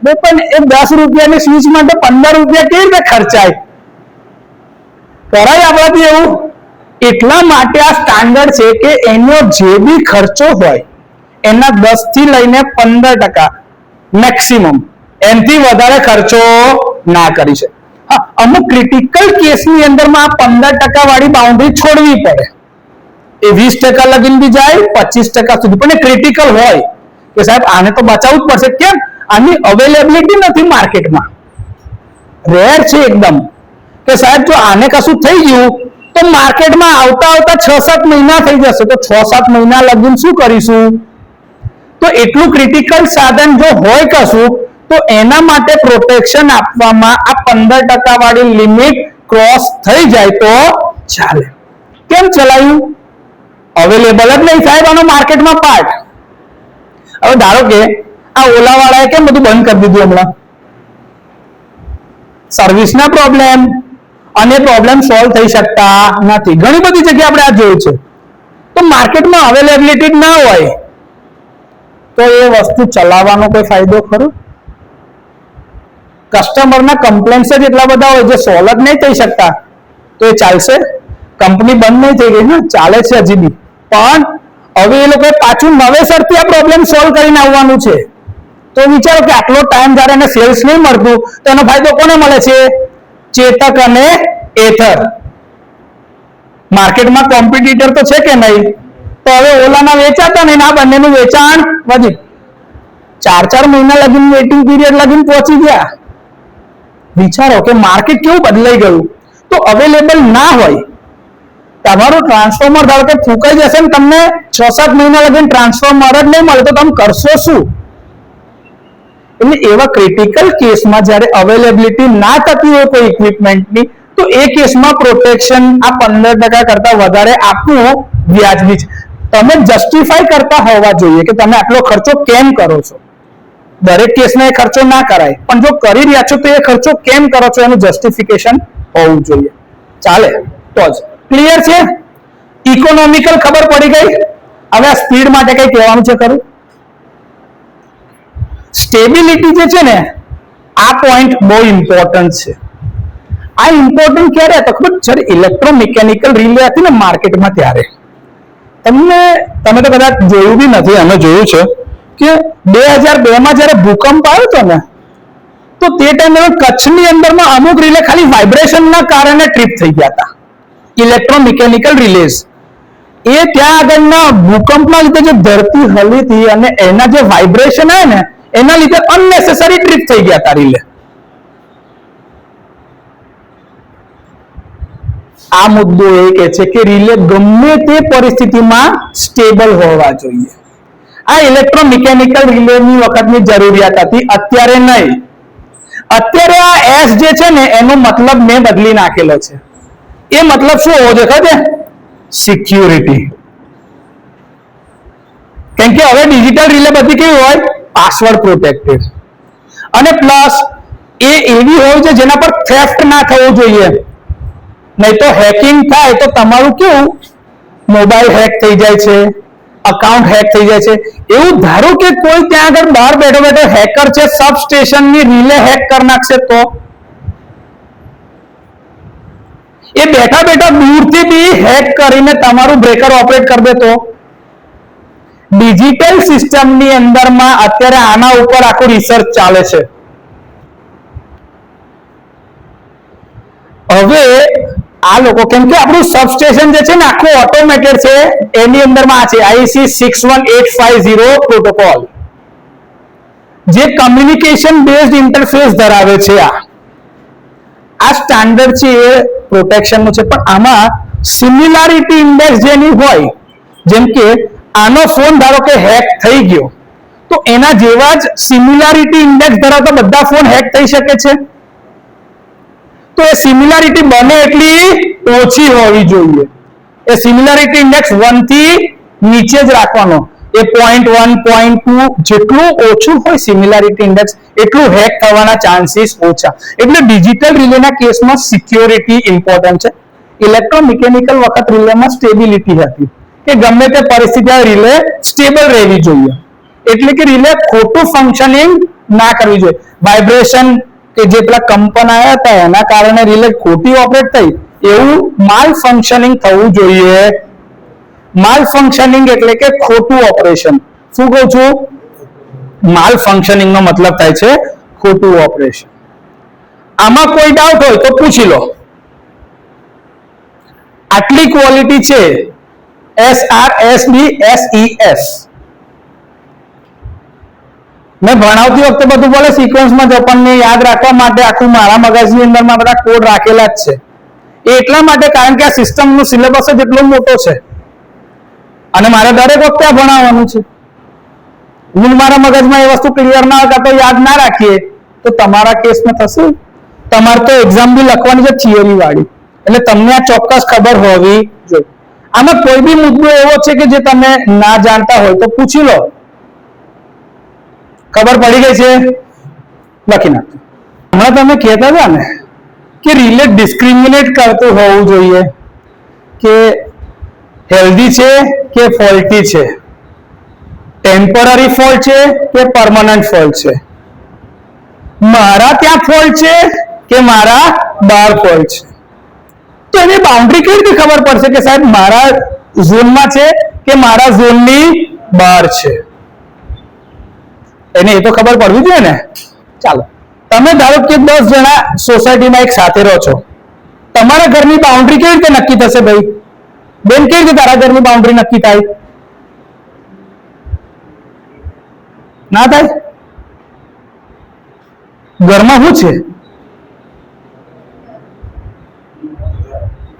પણ એ 10 રૂપિયાની સ્વિચ માટે 15 રૂપિયા કેવી રીતે ખર્ચાય? કરાય આપણાથી એવું? એટલા માટે આ સ્ટાન્ડર્ડ છે કે એનો જે બી ખર્ચો હોય એના 10 થી લઈને 15% મેક્સિમમ, એનાથી વધારે ખર્ચો ના કરી શકે. હા, અમુક ક્રિટિકલ કેસની અંદરમાં 15% વાળી બાઉન્ડ્રી છોડવી પડે. એ 20% લગીન બી જાય, 25% સુધી, પણ એ ક્રિટિકલ હોય કે સાહેબ આને તો બચાવવું જ પડશે. કેમ? આની અવેલેબિલિટી નથી માર્કેટમાં, રેર છે એકદમ, કે સાહેબ જો આને કશું થઈ ગયું તો માર્કેટમાં આવતા 6-7 મહિના થઈ જશે, તો 6-7 મહિના લગીન શું કરીશું? તો એટલું ક્રિટિકલ સાધન જો હોય કશું, તો એના માટે પ્રોટેક્શન આપવામાં આ 15% વાળી લિમિટ ક્રોસ થઈ જાય તો ચાલે. કેમ ચલાવ્યું? અવેલેબલ જ નહીં સાહેબ આનો માર્કેટમાં પાર્ટ. હવે ધારો કે આ ઓલા વાળાએ કેમ બધું બંધ કરી દીધું હમણાં? સર્વિસના પ્રોબ્લેમ, અને પ્રોબ્લેમ સોલ્વ થઈ શકતા નથી. ઘણી બધી જગ્યાએ આપણે આ જોયું છે. તો માર્કેટમાં અવેલેબિલિટી ના હોય તો એ વસ્તુ ચલાવવાનો કોઈ ફાયદો ખરો? કસ્ટમરના કમ્પ્લેન્ટ્સ જ એટલા બધા હોય જે સોલ્વ જ નહીં થઈ શકતા, તો એ ચાલશે? કંપની બંધ નહીં થઈ ગઈ ને, ચાલે છે હજી બી, પણ હવે એ લોકોએ પાછું નવેસરથી આ પ્રોબ્લેમ સોલ્વ કરીને આવવાનું છે. તો વિચારો કે આટલો ટાઈમ જ્યારે એને સેલ્સ નહીં મળતું, તો એનો ફાયદો કોને મળે છે? ચેતક અને એથર. માર્કેટમાં કોમ્પિટિટર તો છે કે નહીં? તો હવે ઓલાના વેચાતા નહીં, આ બંનેનું વેચાણ વધી. 4 મહિના લગીન વેઇટિંગ પીરિયડ લગીન પહોંચી ગયા. વિચારો કે માર્કેટ કેવું બદલાઈ ગયું. તો અવેલેબલ ના હોય, તમારું ટ્રાન્સફોર્મર ધારો કે ફૂંકાઈ જશે ને તમને 6-7 મહિના લગીન ટ્રાન્સફોર્મર જ નહીં મળે તો તમે કરશો શું? એટલે એવા ક્રિટિકલ કેસમાં જ્યારે અવેલેબિલિટી ના થતી હોય કોઈ ઇક્વિપમેન્ટની, તો એ કેસમાં પ્રોટેક્શન આ 15% કરતા વધારે આપવું વ્યાજબી છે. તમે જસ્ટિફાઈ કરતા હોવા જોઈએ કે તમે આટલો ખર્ચો કેમ કરો છો. દરેક કેસમાં એ ખર્ચો ના કરાય, પણ જો કરી રહ્યા છો તો એ ખર્ચો કેમ કરો છો એનું જસ્ટિફિકેશન હોવું જોઈએ. ચાલે તો જ ક્લિયર છે. ઇકોનોમિકલ ખબર પડી ગઈ. હવે આ સ્પીડ માટે કઈ કહેવાનું છે ખરું? સ્ટેબિલિટી જે છે ને, આ પોઈન્ટ બહુ ઇમ્પોર્ટન્ટ છે. આ ઇમ્પોર્ટન્ટ ક્યારે હતો ખબર? જ્યારે ઇલેક્ટ્રોમિકેનિકલ રિલે હતી ને માર્કેટમાં, ત્યારે તમે તો કદાચ જોયું બી નથી, અમે જોયું છે કે 2002 માં જ્યારે ભૂકંપ આવ્યો હતો ને, તો તે ટાઈમે કચ્છની અંદરમાં અમુક રિલે ખાલી વાઇબ્રેશનના કારણે ટ્રીપ થઈ ગયા હતા. ઇલેક્ટ્રોમિકેનિકલ રિલેઝ એ ત્યાં આગળના ભૂકંપના લીધે જે ધરતી હલી હતી અને એના જે વાઇબ્રેશન આવે ને એના લીધે અનનેસેસરી ટ્રીપ થઈ ગયા હતા રિલે. આ મુદ્દો એ કે છે કે રિલે ગમે તે પરિસ્થિતિમાં સ્ટેબલ હોવા જોઈએ. આ ઇલેક્ટ્રોમિકેનિકલ રિલેની વખતની જરૂરિયાત હતી, અત્યારે નહીં. અત્યારે આ એસ જે છે ને એનો મતલબ મેં બદલી નાખેલો છે. એ મતલબ શું હોવો જોઈએ ખબર છે? સિક્યુરિટી. કેમ કે હવે ડિજિટલ રિલે બધી કેવી હોય? Password protected. અને પ્લસ એ એવી હોય છે જેના પર થેફ્ટ ના થવું જોઈએ. નહીં તો હેકિંગ થાય તો તમારું કેવું, મોબાઈલ હેક થઈ જાય છે, અકાઉન્ટ હેક થઈ જાય છે. એવું ધારો કે કોઈ ત્યાં આગળ બહાર બેઠો બેઠો હેકર છે, સબસ્ટેશનની રિલે હેક કરી નાખશે તો એ બેઠા બેઠા દૂરથી બી હેક કરીને તમારું બ્રેકર ઓપરેટ કરી દે તો. ડિજિટલ સિસ્ટમની અંદરમાં અત્યારે આના ઉપર આખું રિસર્ચ ચાલે છે. હવે આ લોકો, કેમ કે આપણું સબસ્ટેશન જે છે ને આખું ઓટોમેટેડ છે, એની અંદરમાં આ છે IEC 61850 પ્રોટોકોલ, જે કમ્યુનિકેશન બેઝડ ઇન્ટરફેસ ધરાવે છે. આ સ્ટાન્ડર્ડ છે એ પ્રોટેક્શનનું છે. પણ આમાં સિમિલારિટી ઇન્ડેક્સ જેની હોય, જેમ કે આનો ફોન ધારો કે હેક થઈ ગયો, તો એના જેવા જ સિમિલારિટી ઇન્ડેક્સ ધરાવતા બધા ફોન હેક થઈ શકે છે. તો એ સિમિલારિટી બને એટલી ઓછી હોવી જોઈએ. એ સિમિલારિટી ઇન્ડેક્સ 1 થી નીચે જ રાખવાનો. એ 0.1 0.2 જેટલું ઓછું હોય સિમિલારિટી ઇન્ડેક્સ, એટલું હેક થવાના ચાન્સીસ ઓછા. એટલે ડિજિટલ રિલેના કેસમાં સિક્યોરિટી ઇમ્પોર્ટન્ટ છે. ઇલેક્ટ્રોમિકેનિકલ વખત રિલેમાં સ્ટેબિલિટી હતી કે ગમે તે પરિસ્થિતિ રિલે સ્ટેબલ રહેવી જોઈએ. એટલે કે રિલે ખોટું ફંક્શનિંગ ના કરવી જોઈએ. વાઇબ્રેશન કે જે પેલા કંપન આવ્યા હતા એના કારણે રિલે ખોટી ઓપરેટ થઈ, એવું માલ ફંક્શનિંગ થવું જોઈએ. માલ ફંક્શનિંગ એટલે કે ખોટું ઓપરેશન. શું કહું છું? માલ ફંક્શનિંગ નો મતલબ થાય છે ખોટું ઓપરેશન. આમાં કોઈ ડાઉટ હોય તો પૂછી લો. આટલી ક્વોલિટી છે SRSB SES. મેં ભણાવતી વખતે બધું બોલે સિક્વન્સમાં જ, આપણને યાદ રાખવા માટે આખું મારા મગજની અંદરમાં બધા કોડ રાખેલા જ છે. એ એટલા માટે કારણ કે આ સિસ્ટમનો સિલેબસ જ એટલો મોટો છે અને મારે દરેક વખતે આ ભણાવવાનું છે. હું મારા મગજમાં એ વસ્તુ ક્લિયર ના હોય તો યાદ ના રાખીએ તો તમારા કેસમાં થશે. તમારે તો એક્ઝામ બી લખવાની છે થિયરી વાળી, એટલે તમને આ ચોક્કસ ખબર હોવી જોઈએ. આમાં કોઈ બી મુદ્દો એવો છે કે જે તમે ના જાણતા હોય તો પૂછી લો. ખબર પડી ગઈ છે? લખી નાખો. હમણાં તમે કહેતા હતા ને કે રિલે ડિસ્ક્રિમિનેટ કરતું હોવું જોઈએ કે હેલ્ધી છે કે ફોલ્ટી છે, ટેમ્પરરી ફોલ્ટ છે કે પરમનન્ટ ફોલ્ટ છે, મારા ત્યાં ફોલ્ટ છે કે મારા બહાર ફોલ્ટ છે. તો એની બાઉન્ડ્રી કેવી રીતે ખબર પડશે કે સાહેબ મારા ઝોનમાં છે કે મારા ઝોનની બહાર છે? એને એ તો ખબર પડવી જોઈએ ને. ચાલો, તમે ધારો કે 10 જણા સોસાયટીમાં એક સાથે રહો છો, તમારા ઘરની બાઉન્ડ્રી કેવી રીતે નક્કી થશે ભાઈ? બેન, કેવી રીતે તારા ઘરની બાઉન્ડ્રી નક્કી થાય? ના થાય. ઘરમાં શું છે?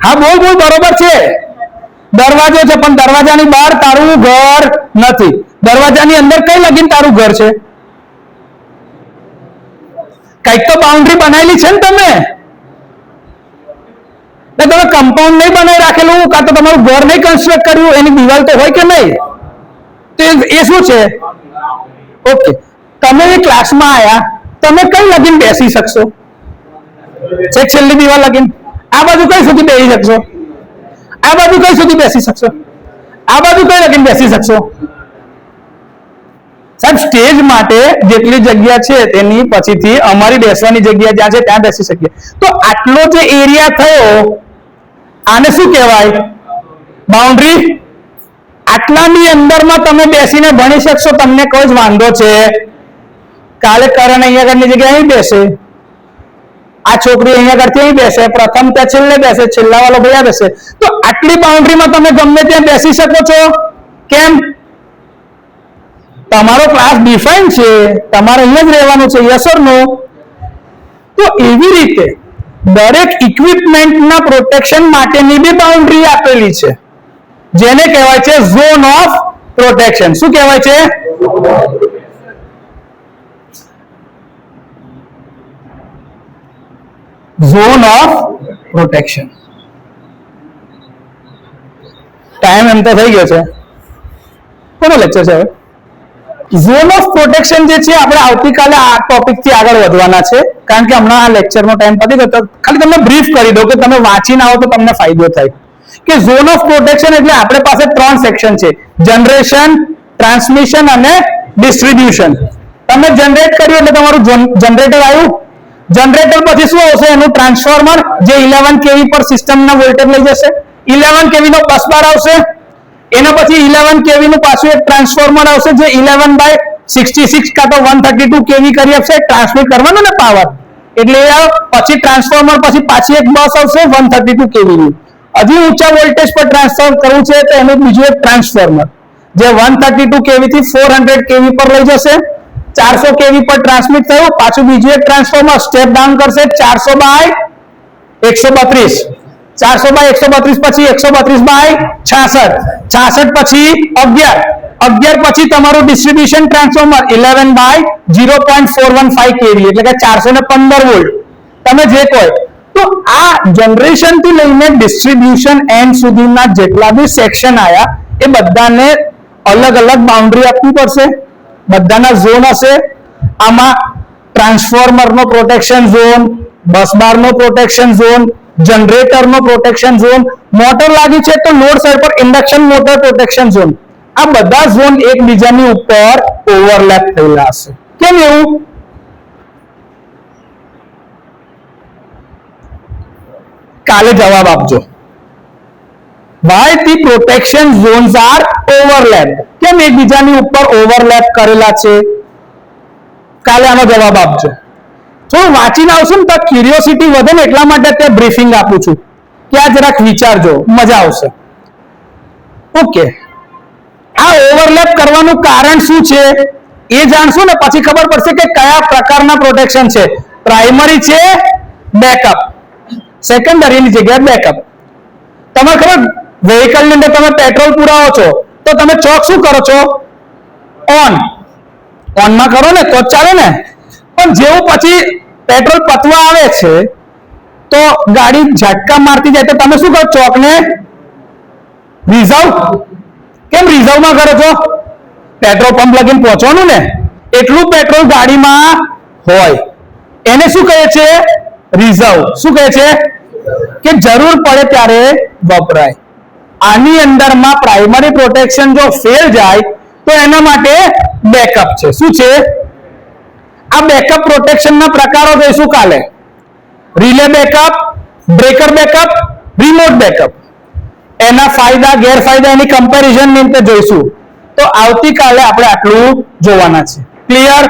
હા બોલ બોલ, બરોબર છે, દરવાજો છે, પણ દરવાજાની બહાર તારું ઘર નથી. દરવાજાની અંદર કઈ લગીન તારું ઘર છે? કઈક તો બાઉન્ડ્રી બનાવેલી છે ને તમે. તમે કમ્પાઉન્ડ નહીં બનાવી રાખેલું, કાં તો તમારું ઘર નહીં કન્સ્ટ્રક્ટ કર્યું, એની દિવાલ તો હોય કે નહીં? તો એ શું છે? ઓકે, તમે એ ક્લાસમાં આયા, તમે કઈ લગીન બેસી શકશો? છેક છેલ્લી દિવાલ લગીન. આ બાજુ કઈ સુધી બેસી શકશો? આ બાજુ કઈ સુધી બેસી શકશો? આ બાજુ કઈ લગીન બેસી શકશો? સાહેબ, સ્ટેજ માટે જેટલી જગ્યા છે તેની પછીથી અમારી બેસવાની જગ્યા જ્યાં છે ત્યાં બેસી શકીએ. તો આટલો જે એરિયા થયો, આને શું કહેવાય? બાઉન્ડ્રી. આટલાની અંદરમાં તમે બેસીને ભણી શકશો, તમને કોઈ જ વાંધો છે? કાલે કરણ અહીંયા આગળની જગ્યાએ અહીં બેસે, આ છોકરી અહીંયા આગળથી અહીં બેસે, પ્રથમ ત્યાં છેલ્લે બેસે, છેલ્લા વાળો ભૈયા બેસે. તો આટલી બાઉન્ડ્રીમાં તમે ગમે ત્યાં બેસી શકો છો. કેમ? તમારો ક્લાસ ડિફાઇન છે, તમારે અહીંયા જ રહેવાનું છે. યસ ઓર નો? તો એવી રીતે દરેક ઇક્વિપમેન્ટના પ્રોટેક્શન માટેની બી બાઉન્ડ્રી આપેલી છે, જેને કહેવાય છે ઝોન ઓફ પ્રોટેક્શન. શું કહેવાય છે? Zone of protection. ટાઈમ એમ તો થઈ ગયો છે. કોનો લેક્ચર છે હવે? ઝોન ઓફ પ્રોટેક્શન જે છે, આપણે આવતીકાલે આ ટોપિક થી આગળ વધવાના છે, કારણ કે હમણાં આ લેક્ચરનો ટાઈમ પતી ગયો. તો ખાલી તમને બ્રીફ કરી દઉં કે તમે વાંચીને આવો તો તમને ફાયદો થાય. કે ઝોન ઓફ પ્રોટેક્શન એટલે આપણી પાસે 3 સેક્શન છે: જનરેશન, ટ્રાન્સમિશન અને ડિસ્ટ્રીબ્યુશન. તમે જનરેટ કર્યું એટલે તમારું જનરેટર આવ્યું. જનરેટર પછી શું આવશે? એનું ટ્રાન્સફોર્મર, જે 11 kV પર સિસ્ટમના વોલ્ટેજ લઈ જશે. 11 kV નો બસ બાર આવશે. એના પછી 11 kV નું પાછું એક ટ્રાન્સફોર્મર આવશે, જે 11/66 કાં તો 132 kV કરી આપશે. ટ્રાન્સમિટ કરવાનો ને પાવર, એટલે પછી ટ્રાન્સફોર્મર પછી પાછી એક બસ આવશે 132 kV ની. હજી ઊંચા વોલ્ટેજ પર ટ્રાન્સફર કરવું છે તો એનું બીજું એક ટ્રાન્સફોર્મર, જે 132 kV થી 400 kV પર લઈ જશે. 400 kV પર ટ્રાન્સમિટ થયું, પાછું બીજું એક ટ્રાન્સફોર્મર સ્ટેપ ડાઉન કરશે 400/132. 400/132 પછી 132/66. 66 પછી 11 પછી તમારું ડિસ્ટ્રીબ્યુશન ટ્રાન્સફોર્મર 11/0.415 kV, એટલે કે 415 વોલ્ટ. તમે જે કહો. તો આ જનરેશન થી લઈને ડિસ્ટ્રીબ્યુશન એન્ડ સુધીના જેટલા બી સેક્શન આયા, એ બધાને અલગ અલગ બાઉન્ડ્રી આપવી પડશે. બધાના ઝોન હશે. આમાં ટ્રાન્સફોર્મરનો પ્રોટેક્શન ઝોન, બસબારનો પ્રોટેક્શન ઝોન, જનરેટરનો પ્રોટેક્શન ઝોન, મોટર લાગી છે તો લોડ સાઈડ પર ઇન્ડક્શન મોટર પ્રોટેક્શન ઝોન. આ બધા ઝોન એકબીજાની ઉપર ઓવરલેપ થયેલા હશે. કેમ એવું? કાલે જવાબ આપજો. Why the protection zones are overlapped? કેમ એકબીજાની ઉપર ઓવરલેપ કરેલા છે? કાલે આનો જવાબ આપજો. થોડું વાંચીને આવશું ને તો ક્યુરિયોસિટી વધે ને, એટલા માટે ત્યાં બ્રીફિંગ આપું છું કે આ જરાક વિચારજો, મજા આવશે. ઓકે, આ ઓવરલેપ કરવાનું કારણ શું છે એ જાણશું ને પછી ખબર પડશે કે કયા પ્રકારના પ્રોટેક્શન છે. પ્રાઇમરી છે બેકઅપ, સેકન્ડરીની જગ્યાએ બેકઅપ. તમને ખબર, વેહિકલની અંદર તમે પેટ્રોલ પુરાવો છો તો તમે ચોક શું કરો છો? ઓનમાં કરો ને તો ચાલે ને. પણ જેવું પછી પેટ્રોલ પતવા આવે છે તો ગાડી ઝટકા મારતી જાય તો તમે શું કરો? ચોકને રિઝર્વ. કેમ રિઝર્વમાં કરો છો? પેટ્રોલ પંપ લગીને પહોંચવાનું ને, એટલું પેટ્રોલ ગાડીમાં હોય, એને શું કહે છે? રિઝર્વ. શું કહે છે? કે જરૂર પડે ત્યારે વપરાય. આની અંદરમાં પ્રાઇમરી પ્રોટેક્શન જો ફેલ જાય તો એના માટે બેકઅપ છે. શું છે? આ બેકઅપ પ્રોટેક્શનના પ્રકારો જોઈશું કાલે. Relay backup, breaker backup, remote backup. એના ફાયદા ગેરફાયદા એની કમ્પેરિઝન ની જોઈશું. તો આવતીકાલે આપણે આટલું જોવાના છે. ક્લિયર?